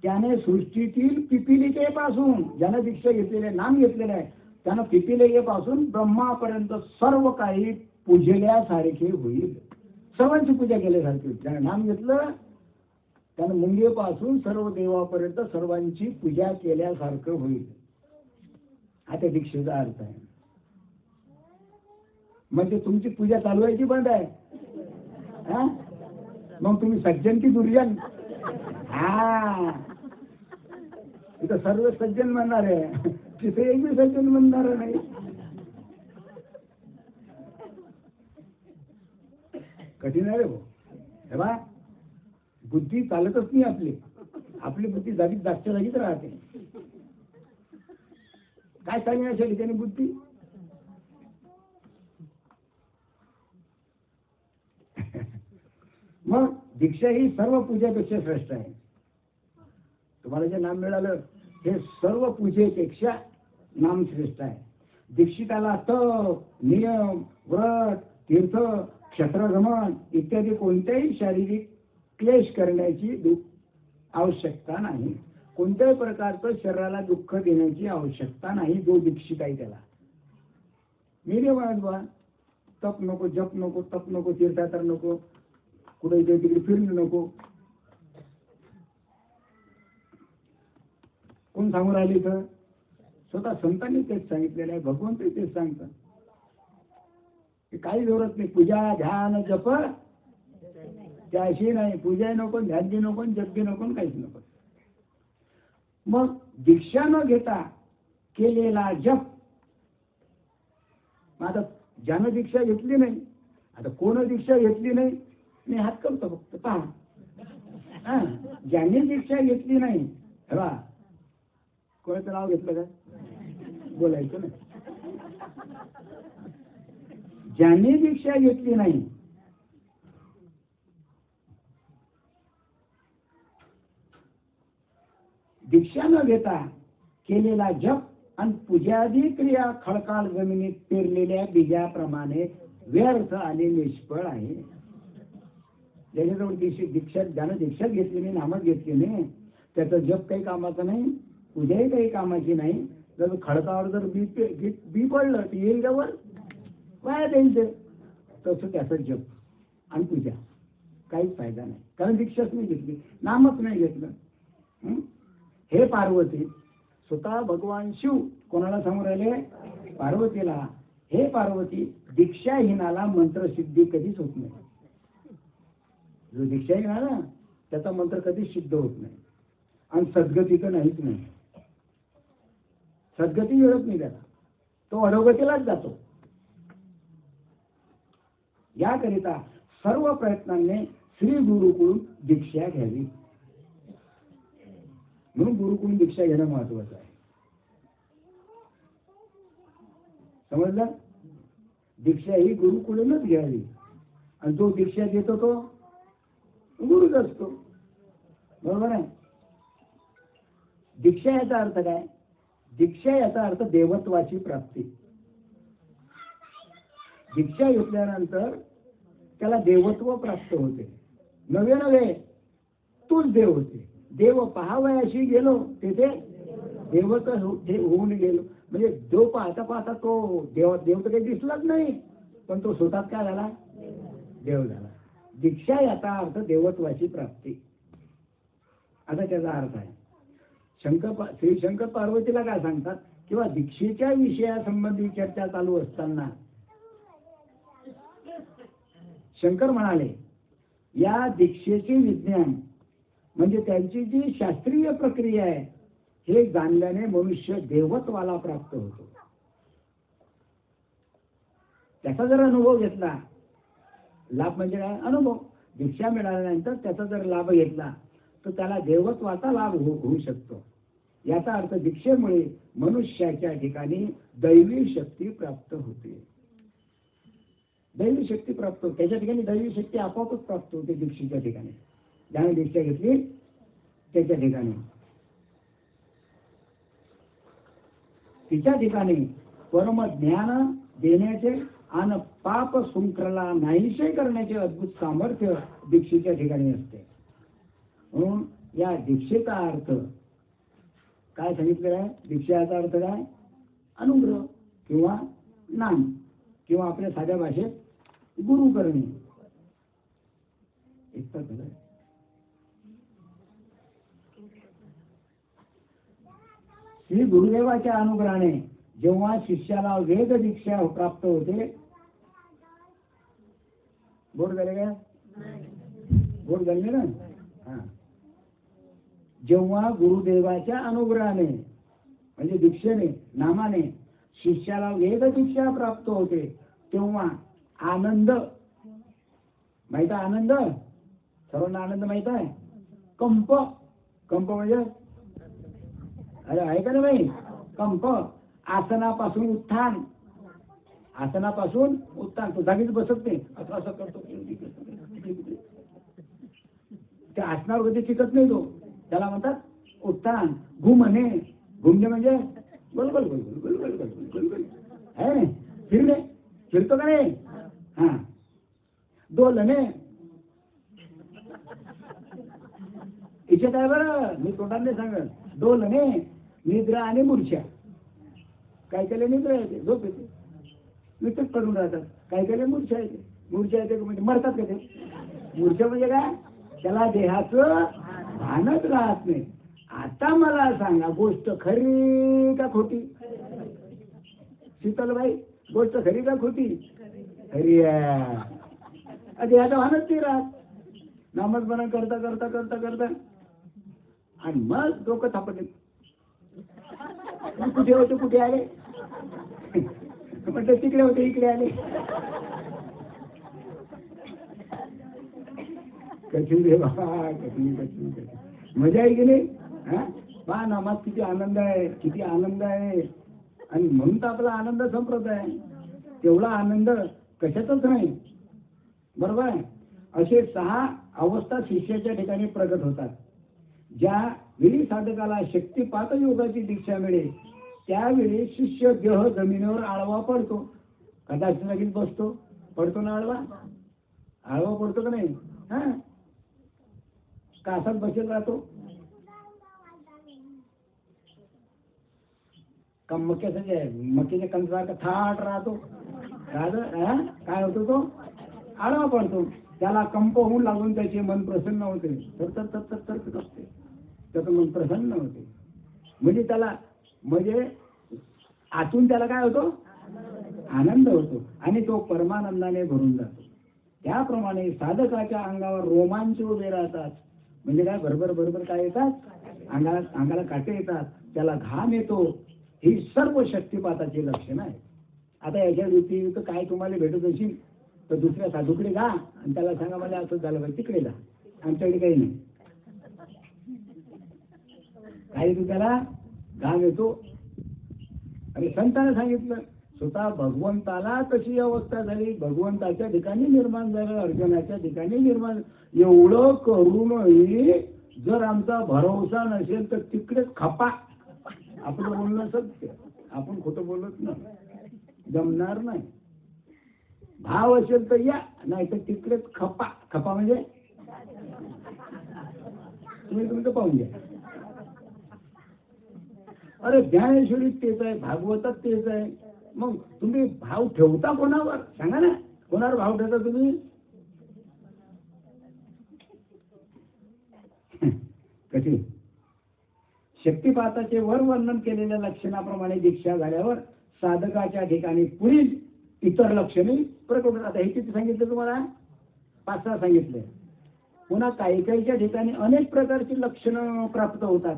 त्याने सृष्टीतील पिपीलिकेपासून, ज्याने दीक्षा घेतलेले, नाम घेतलेलं आहे, त्यानं पिपीलिकेपासून ब्रह्मापर्यंत सर्व काही पूजल्यासारखे होईल. सर्वांची पूजा केल्यासारखी होईल. ज्याने नाम घेतलं त्यानं मुंगेपासून सर्व देवापर्यंत सर्वांची पूजा केल्यासारखं होईल. हा त्या दीक्षेचा अर्थ आहे. म्हणजे तुमची पूजा चालवायची बंद आहे. हा, मग तुम्ही सज्जन की दुर्जन? हा, इथं सर्व सज्जन म्हणणार आहे, तिथे एक बी सज्जन म्हणणार नाही. कठीण आहे रे भाऊ. हे बा, बुद्धी चालतच नाही आपली. आपली बुद्धी जागच्या जागीच राहते. काय सांगण्यासाठी त्याने बुद्धी? मग दीक्षा ही सर्व पूजेपेक्षा श्रेष्ठ आहे. तुम्हाला जे नाम मिळालं हे सर्व पूजेपेक्षा नाम श्रेष्ठ आहे. दीक्षिताला तप, नियम, व्रत, तीर्थ, क्षत्रगमन इत्यादी कोणत्याही शारीरिक क्लेश करण्याची आवश्यकता नाही. कोणत्याही प्रकारचं शरीराला दुःख देण्याची आवश्यकता नाही. जो दीक्षित आहे त्याला मी म्हणत बा, तप नको, जप नको, तप नको, तीर्थयात्रा नको, कुठे इकडे तिकडे फिरणं नको. कोण सांगून राहिले तर? स्वतः संतांनी तेच सांगितलेलं आहे. भगवंत तेच सांगतात की काही जरूरत नाही. पूजा, ध्यान, जप त्याशी नाही. पूजा नको, ध्यान बी नको, जप बी नको, काहीच नको. मग दीक्षा न घेता केलेला जप, आता ज्यानं दीक्षा घेतली नाही, आता कोण दीक्षा घेतली नाही, मी हात करतो फक्त पहा. ज्यांनी दीक्षा घेतली नाही, बा कोणाचं नाव घेतलं का? बोलायचं ना. ज्यांनी दीक्षा घेतली नाही, दीक्षा न घेता केलेला जप आणि पूजादी क्रिया खळकाळ जमिनीत पेरलेल्या बीजाप्रमाणे व्यर्थ आणि निष्फळ आहे. ज्याच्याजवळ दीक्षा, ज्यानं दीक्षा घेतली नाही, नामच घेतली नाही, त्याचं जप काही कामाचं नाही, पूजाही काही कामाची नाही. जर खडकावर जर बी पडलं तर येईल का वर? वाया जाईल ते. तसं त्याचं जप आणि पूजा काहीच फायदा नाही. कारण दीक्षाच नाही घेतली, नामच नाही घेतलं. हे पार्वती, स्वतः भगवान शिव कोणाला समोर राहिले? पार्वतीला. हे पार्वती, दीक्षाहीनाला मंत्रसिद्धी कधीच होत नाही. जो दीक्षाहीन आहे ना त्याचा मंत्र कधीच सिद्ध होत नाही. आणि सद्गती तर नाहीच नाही. सद्गती मिळत नाही त्याला, तो अधोगतीलाच जातो. याकरिता सर्व प्रयत्नांनी श्री गुरुकडून दीक्षा घ्यावी. म्हणून गुरुकडून दीक्षा घेणं महत्वाचं आहे. समजलं? दीक्षा ही गुरुकडूनच घ्यावी. आणि जो दीक्षा घेतो तो गुरुच असतो. बरोबर आहे? दीक्षा याचा अर्थ काय? दीक्षा याचा अर्थ देवत्वाची प्राप्ती. दीक्षा घेतल्यानंतर त्याला देवत्व प्राप्त होते. नवे नवे तूच देव होते. देव पहावयाशी गेलो तेथे देवच होऊन गेलो. म्हणजे देव पाहता पाहता तो देव तर काही दिसलाच नाही, पण तो स्वतः काय झाला? देव झाला. दीक्षा याचा अर्थ देवत्वाची प्राप्ती. आता त्याचा अर्थ आहे श्री शंकर पार्वतीला काय सांगतात, किंवा दीक्षेच्या विषयासंबंधी चर्चा चालू असताना शंकर म्हणाले, या दीक्षेचे विज्ञान म्हणजे त्यांची जी शास्त्रीय प्रक्रिया आहे हे जाणल्याने मनुष्य देवत्वाला प्राप्त होतो. त्याचा जर अनुभव घेतला, लाभ म्हणजे काय? अनुभव. दीक्षा मिळाल्यानंतर त्याचा जर लाभ घेतला तर त्याला देवत्वाचा लाभ होऊ शकतो. याचा अर्थ दीक्षेमुळे मनुष्याच्या ठिकाणी दैवी शक्ती प्राप्त होते. दैवी शक्ती प्राप्त होते. त्याच्या ठिकाणी दैवी शक्ती आपोआपच प्राप्त होते. दीक्षेच्या ठिकाणी ज्याने दीक्षा घेतली त्याच्या ठिकाणी, तिच्या ठिकाणी परम ज्ञान देण्याचे आणि पाप शृंखला नाहीसे करण्याचे अद्भुत सामर्थ्य दीक्षेच्या ठिकाणी असते. म्हणून या दीक्षेचा अर्थ काय सांगितलेला आहे? दीक्षेचा अर्थ काय? अनुग्रह किंवा नाम, किंवा आपल्या साध्या भाषेत गुरु करणे. एकटा झालं. श्री गुरुदेवाच्या अनुग्रहाने जेव्हा शिष्याला वेद दीक्षा प्राप्त होते. बोट झाले का? बोट झाले ना. हा. जेव्हा गुरुदेवाच्या अनुग्रहाने म्हणजे दीक्षेने नामाने शिष्याला वेद दीक्षा प्राप्त होते तेव्हा आनंद माहित आहे. आनंद सर्वांना आनंद माहित आहे. कंप कंप म्हणजे अरे आहे का नाही. कंप आसनापासून उत्थान. आसनापासून उत्थान. तो जागीच बसत नाही. असं असं करतो. त्या आसनावर कधी टिकत नाही तो. त्याला म्हणतात उत्थान. घुमणे. घुमणे म्हणजे गोलगोल गोलगोल गोलगोल गोलगोल गोलगोल आहे. फिरणे. फिरतो का नाही. हा. डोलणे. इच्छा काय बरं मी तोंडाने सांगत. डोलणे निद्रा आणि मूर्छा. काय केले निद्रा येते झोप येते नुसतेच पडून राहतात. काय केले मूर्छा येते. मूर्छा येते म्हणजे मरतात का ते. मूर्छा म्हणजे काय त्याला देहाचं भानच राहत नाही. आता मला सांगा गोष्ट खरी का खोटी. शीतलबाई गोष्ट खरी का खोटी. खरी आहे. देहाचं भानच नाही राहत. नामस्मरण करता करता करता करता आणि मग डोकं थापटले. कुठे होते कुठे आले म्हटलं तिकडे होते इकडे आले. कठीण रे बाबा कठीण कठीण कठीण. मजा आहे की नाही. हा पहा नामात किती आनंद आहे. किती आनंद आहे. आणि म्हणून तर आपला आनंद संप्रदाय आहे. तेवढा आनंद कशातच नाही. बरोबर आहे. असे 6 अवस्था शिष्याच्या ठिकाणी प्रगट होतात. ज्या वेळी साधकाला शक्तिपात योगाची दीक्षा मिळेल त्यावेळी शिष्य देह जमिनीवर आळवा पडतो. कदाचित लगेच बसतो. पडतो ना आळवा. आळवा पडतो का नाही. हा कासात बसेल राहतो. का मक्याचं जे मक्याच्या कणसारखा थाट राहतो. काय होतो तो आळवा पडतो. त्याला कंप होऊन लागून त्याचे मन प्रसन्न होते. तर असते त्याचं मन प्रसन्न होते. म्हणजे त्याला म्हणजे आतून त्याला काय होतो आनंद होतो आणि तो परमानंदाने भरून जातो. त्याप्रमाणे साधकाच्या अंगावर रोमांच उभे राहतात. म्हणजे काय बरोबर बरोबर काय येतात अंगाला काटे येतात. त्याला घाम येतो. ही सर्व शक्तिपाताची लक्षणं आहेत. आता याच्या व्यतिरिक्त काय तुम्हाला भेटत असेल तर दुसऱ्या साधूकडे जा आणि त्याला सांगा मला असं झालं पाहिजे तिकडे जा. आमच्याकडे काही नाही. काही तू त्याला घाम येतो. अरे संतांना सांगितलं स्वतः भगवंताला कशी अवस्था झाली. भगवंताच्या ठिकाणी निर्माण झालं. अर्जुनाच्या ठिकाणी निर्माण. एवढं करूनही जर आमचा भरोसा नसेल तर तिकडेच खपा. आपलं बोलणं सत्य. आपण खोटं बोलत नाही. जमणार नाही. भाव असेल तर या नाही तर तिकडेच खपा. खपा म्हणजे तुम्ही तुमचं पाहून घ्या. अरे ज्ञानेश्वरीत तेच आहे. भागवतात तेच आहे. मग तुम्ही भाव ठेवता कोणावर सांगा ना. कोणावर भाव ठेवता तुम्ही. कशी शक्तिपाताचे वर वर्णन केलेल्या लक्षणाप्रमाणे दीक्षा झाल्यावर साधकाच्या ठिकाणी पुढील इतर लक्षणे प्रकट होतात. आता हे किती सांगितलं तुम्हाला 5-6 सांगितले. पुन्हा काही काहीच्या ठिकाणी अनेक प्रकारची लक्षणं प्राप्त होतात.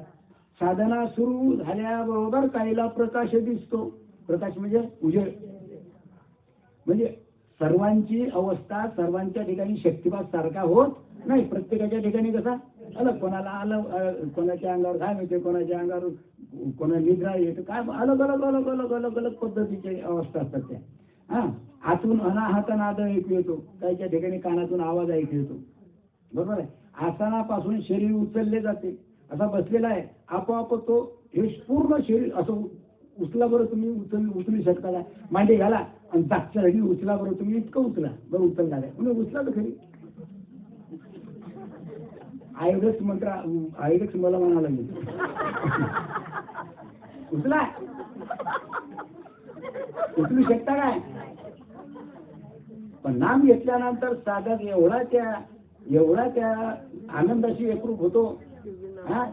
साधना सुरू झाल्याबरोबर काहीला प्रकाश दिसतो. प्रकाश म्हणजे उजेड. म्हणजे सर्वांची अवस्था सर्वांच्या ठिकाणी शक्तिपात सारखा होत नाही. प्रत्येकाच्या ठिकाणी कसा अलग. कोणाला अलग कोणाच्या अंगावर घाम येते. कोणाच्या अंगावर कोणा निद्रा येते. काय अलग अलग अलग अलग अलग अलग पद्धतीचे अवस्था असतात त्या. हा आतून अनाहत नाद ऐकू येतो. काहीच्या ठिकाणी कानातून आवाज ऐकू येतो. बरोबर आहे. आसनापासून शरीर उचलले जाते. असा बसलेला आहे आपोआप तो हे पूर्ण शरीर असं उचला बरं तुम्ही उचलू शकता का. मांडी घाला आणि जागच्या जागी उचला बरं तुम्ही. इतकं उचला बरं उचलणार आहे म्हणजे उचला तर खरी. आयोगच मंत्र आयोगच मला म्हणाला मी उचला. उचलू शकता काय. पण नाम घेतल्यानंतर साधक एवढा त्या आनंदाशी एकरूप होतो. हा,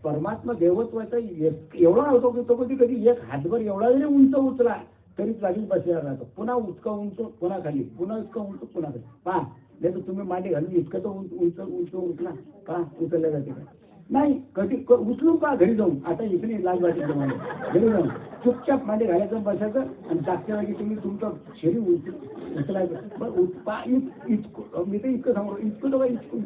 परमात्मा देवत्वाचा एवढा होतो की तो कधी एक हातभर एवढा जरी उंच उचला तरी जागीच बसलेला राहतो. पुन्हा उचका उंच, पुन्हा खाली, पुन्हा इतका उंच, पुन्हा खाली. पहा, नाही तर तुम्ही मांडी घालून इतकं तर उंच उंच उचला, पहा उचलल्या जाते का नाही. कधी उचलून पहा घरी जाऊन. आता इकडे लाज वाटेल तुम्हाला. घरी जाऊन चुपचाप मांडी घालायचं, बसायचं आणि जागच्या जागी तुम्ही तुमचं शरीर उचलायचं. बरं इतकं मी तर इतकं सांगू, इतकं तर इतकं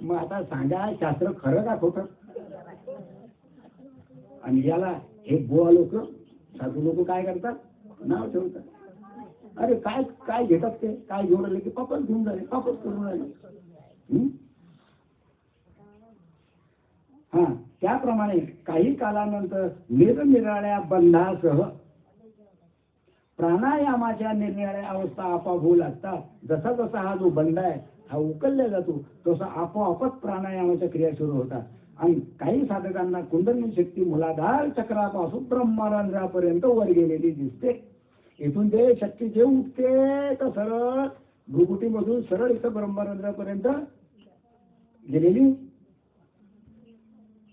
मग आता सांगा, शास्त्र खरं का खोटं? आणि याला हे बुवा लोक, साधू लोक काय करतात, नाव ठेवतात. अरे काय काय घेतात ते, काय घेऊन राहिले की पापच घेऊन राहिले, पापच करून राहिले. हा, त्याप्रमाणे काही कालानंतर निरनिराळ्या बंधासह प्राणायामाच्या निरनिराळ्या अवस्था आपोआप होऊ लागतात. जसा जसा हा जो बंध आहे हा उकलला जातो तसा आपोआपच प्राणायामाच्या क्रिया सुरू होतात. आणि काही साधकांना कुंडलिनी शक्ती मूलाधार चक्रापासून ब्रह्मरंध्रापर्यंत वर गेलेली दिसते. इथून ते शक्ती जे उठते तर सरळ भ्रुकुटीमधून सरळ इथं ब्रह्मरंध्रापर्यंत गेलेली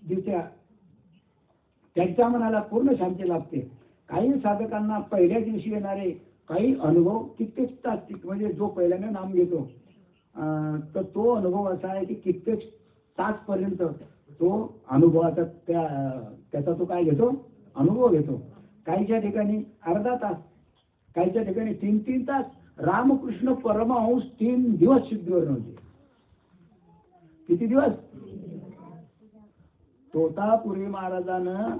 दिसते. त्यांच्या मनाला पूर्ण शांती लाभते. काही साधकांना पहिल्या दिवशी येणारे काही अनुभव कित्येक तास, म्हणजे जो पहिल्याने नाम घेतो तर तो अनुभव असा आहे की कित्येक तासपर्यंत तो अनुभवाचा त्याचा तो काय घेतो, अनुभव घेतो. काहीच्या ठिकाणी अर्धा तास, काहीच्या ठिकाणी 3-3 तास. रामकृष्ण परमहंस 3 दिवस सिद्धीवर नव्हते. किती दिवस? तोतापुरी महाराजानं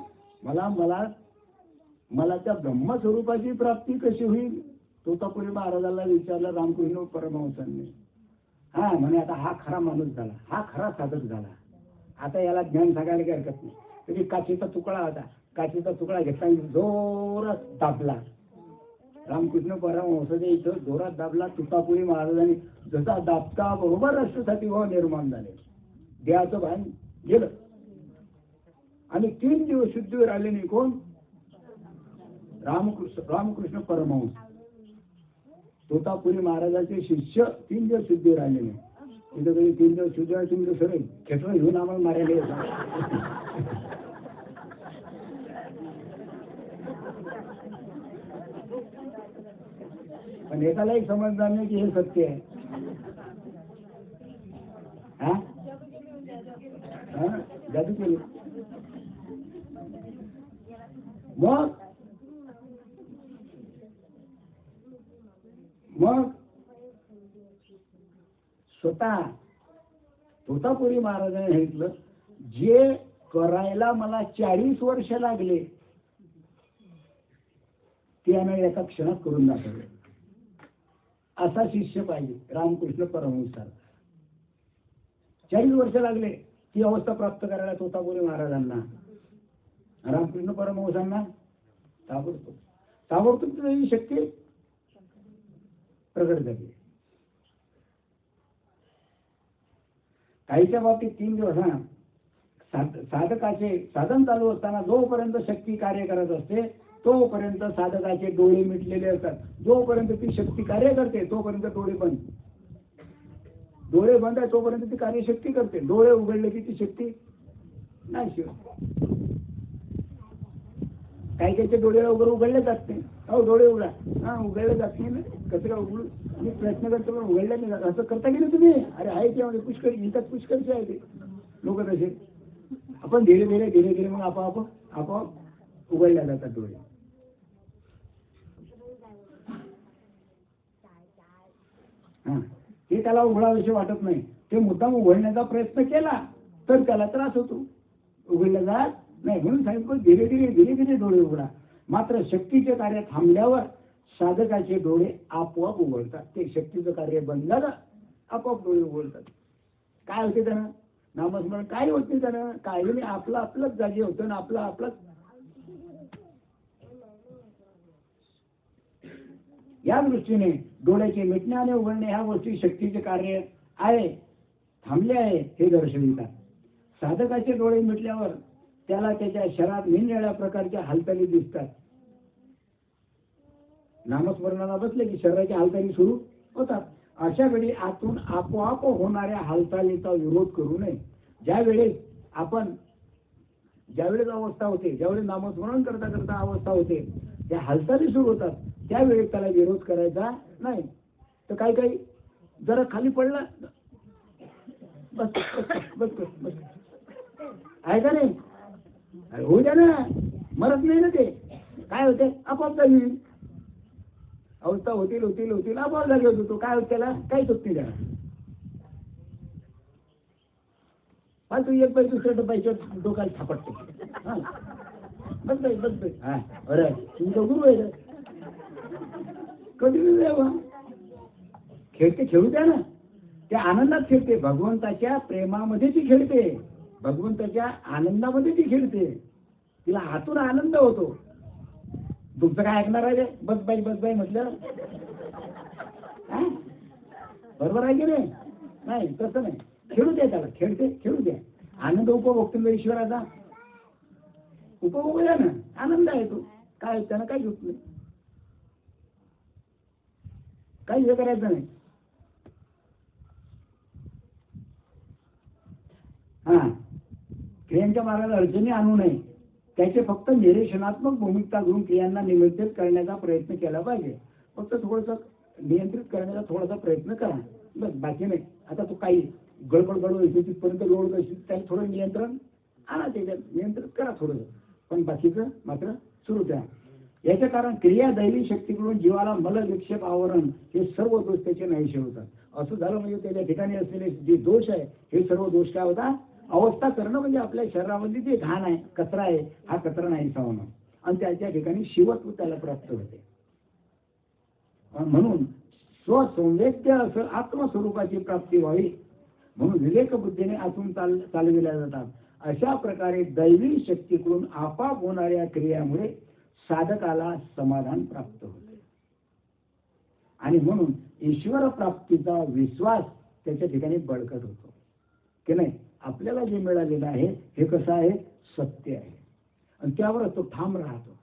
मला त्या ब्रह्मस्वरूपाची प्राप्ती कशी होईल, तोतापुरी महाराजाला विचारलं रामकृष्ण परमहंसांनी. हा म्हणे, आता हा खरा माणूस झाला, हा खरा साधक झाला, आता याला ज्ञान सांगायला काही हरकत नाही. म्हणजे काचेचा तुकडा होता, काचेचा तुकडा घेतला जोरात दाबला. रामकृष्ण परमहंसाच्या इथं जोरात दाबला. तोतापुरी महाराजांनी जसा दाबता बरोबर राष्ट्रसाठी भाव निर्माण झाले, देहाचं भान गेलं आणि 3 दिवस शुद्धीवर आले नाही. कोण? रामकृष्ण परमहंस. तोतापुरी महाराजांचे शिष्य 3 दिवस शुद्धीवर आले नाही. तिथं कधी 3 दिवस शुद्धीवर तुम्ही सर खेटून घेऊन आम्हाला मारायला. पण एकालाही समजणार नाही की हे सत्य आहे. जादू केली. मग स्वतः तोतापुरी महाराजांनी सांगितलं, जे करायला मला 40 वर्ष लागले ते आम्ही एका क्षणात करून दाखवले. असा शिष्य पाहिजे रामकृष्ण परमहंसाला. 40 वर्ष लागले ती अवस्था प्राप्त करायला तोतापुरी महाराजांना. रामकृष्ण परमहंसांना ताबडतोब त्याची शक्ती प्रगट झाली. काहीच्या बाबतीत 3 दिवस साधकाचे साधन चालू असताना जोपर्यंत शक्ती कार्य करत असते तोपर्यंत साधकाचे डोळे मिटलेले असतात. जोपर्यंत ती शक्ती कार्य करते तोपर्यंत डोळे बंद. डोळे बंद आहे तोपर्यंत ती कार्यशक्ती करते. डोळे उघडले की ती शक्ती नाही शिवत. काही काहीचे डोळे वगैरे उघडले जात नाही. अहो डोळे उघडा, हा उघडले जात नाही ना, कसं काय उघडू? मी प्रयत्न करतो पण उघडले नाही जात. असं करता की नाही तुम्ही? अरे आहे त्यामध्ये पुष्कळ इंतात पुष्कळचे आहे ते लोक तसे. आपण धीरे धीरे मग आपोआप उघडल्या जातात डोळे. हा, ते त्याला उघडाविषयी वाटत नाही. ते मुद्दाम उघडण्याचा प्रयत्न केला तर त्याला त्रास होतो. उघडल्या जात नाही म्हणून सांगितलं धीरे धीरे डोळे उघडा. मात्र शक्तीचे कार्य थांबल्यावर साधकाचे डोळे आपोआप उघडतात. ते शक्तीचं कार्य बंद झालं आपोआप डोळे उघडतात. काय होते त्यानं? नामस्मरण काय होत नाही त्यानं. काही नाही, आपलंच जागी होतं ना, आपलंच. या दृष्टीने डोळ्याचे मिटणे आणि उघडणे ह्या गोष्टी शक्तीचे कार्य आहे, थांबले आहे हे दर्शवितात. साधकाचे डोळे मिटल्यावर त्याला त्याच्या शरीरात निरनिराळ्या प्रकारच्या हालचाली दिसतात. नामस्मरणाला बसले की शरीराच्या हालचाली सुरू होतात. अशा वेळी आतून आपोआप होणाऱ्या हालचालीचा विरोध करू नये. ज्यावेळेस अवस्था होते, ज्यावेळेस नामस्मरण करता करता अवस्था होते, त्या हालचाली सुरू होतात, त्यावेळेस त्याला विरोध करायचा नाही. तर काही काही जरा खाली पडला, बस बस बस बस आहे का नाही, अरे होऊ द्या ना, मरत नाही ना ते. काय होते, आपोआप जागी अवस्था होतील आपोआप जागी होतो. काय होत त्याला, काहीच होत नाही त्याला. फालतू एक बाई दुसऱ्या डब्बाच्या डोक्याला थापटते. बस बाई बस बाई, हा बरं तुमचा गुरु आहे. कधी खेळते, खेळू द्या ना. त्या आनंदात खेळते, भगवंताच्या प्रेमामध्ये ती खेळते, भगवंताच्या आनंदामध्ये ती खेळते. तिला आतून आनंद होतो. तुमचं काय ऐकणार आहे? बस बाई म्हटलं बरोबर आहे की नाही? तसं नाही. खेळू द्या त्याला, खेळू द्या. आनंद उपभोग तुम्ही ईश्वराचा उपभोग द्या ना. आनंद आहे तो. काय त्यानं काही होत नाही, काही हे करायचं नाही. हा, क्रियांच्या मार्गाला अडचणी आणू नये. त्याचे फक्त निरीक्षणात्मक भूमिका घेऊन क्रियांना नियंत्रित करण्याचा प्रयत्न केला पाहिजे. फक्त थोडंसं नियंत्रित करण्याचा थोडासा प्रयत्न करा, बस, बाकी नाही. आता तू काही गडबड तिथपर्यंत लोड करशील, त्याला थोडं नियंत्रण आणा, त्याच्यात नियंत्रित करा थोडंसं, पण बाकीचं मात्र सुरू द्या. याचे कारण क्रिया दैवी शक्तीकडून जीवाला मल विक्षेप आवरण हे सर्व दोष त्याचे नाहीसे होतात. असं झालं म्हणजे त्याच्या ठिकाणी असलेले जे दोष आहे, हे सर्व दोष काय होता, अवस्था करणं म्हणजे आपल्या शरीरामध्ये जे घाण आहे, कचरा आहे, हा कचरा नाहीसा होणं आणि त्याच्या ठिकाणी शिवत्व त्याला प्राप्त होते. म्हणून स्वसंवेद्य असं आत्मस्वरूपाची प्राप्ती व्हावी म्हणून विवेक बुद्धीने आतून चालविल्या जातात. अशा प्रकारे दैवी शक्तीकडून आपाप होणाऱ्या क्रियामुळे साधकाला समाधान प्राप्त होते आणि म्हणून ईश्वर प्राप्तीचा विश्वास त्याच्या ठिकाणी बळकट होतो की नाही. आपल्याला जे मिळालेलं आहे हे कसं आहे, सत्य आहे आणि त्यावर तो ठाम राहतो,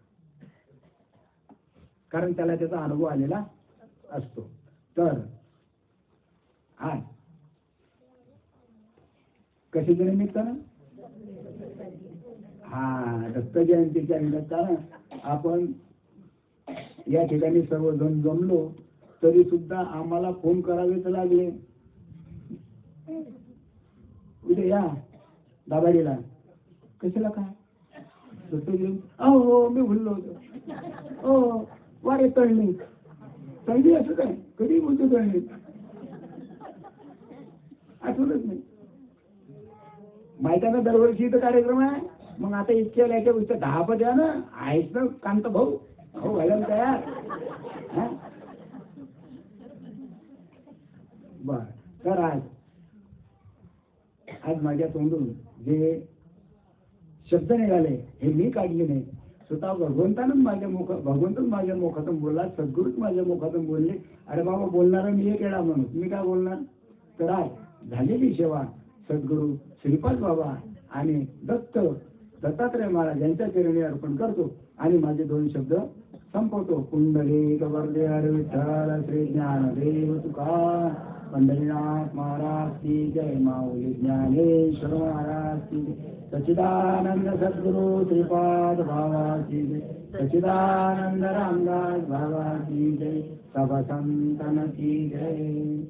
कारण त्याला त्याचा अनुभव आलेला असतो. तर आज कशाच्या निमित्तानं, दत्त जयंतीच्या निमित्तानं आपण या ठिकाणी सर्वजण जमलो, तरी सुद्धा आम्हाला फोन करावेच लागले. उद्या या दाबाडीला. कशाला, काय दत्त जयंती? हो मी भुललो होतो. हो वारे तळणी असं काय, कधी बोलतो तळणी, आठवलंच नाही. माहिती दरवर्षी इथं कार्यक्रम आहे. मग आता इतक्या याच्या गोष्ट 10 द्या ना, आहेच ना कांत भाऊ व्हायला तयार. बर, तर आज माझ्या तोंडून जे शब्द निघाले हे मी काढले नाही, स्वतः भगवंतच माझ्या मुखातून बोलला, सद्गुरूच माझ्या मुखातून बोलले. अरे बाबा, बोलणारा मी एक येडा म्हणून मी काय बोलणार. तर आज झालेली सेवा सद्गुरू श्रीपाद बाबा आणि दत्तात्रय महाराज यांच्या चरणी अर्पण करतो आणि माझे 2 शब्द संपवतो. कुंडली गवर्दे हर विठ्ठल श्री ज्ञानदेव तुका पंढरीनाथ महाराज की जय. माऊली ज्ञानेश्वर महाराज की जय. सच्चिदानंद सद्गुरु श्रीपाद बाबा की जय. सच्चिदानंद रामदास बाबा की जय. सब संतन की जय.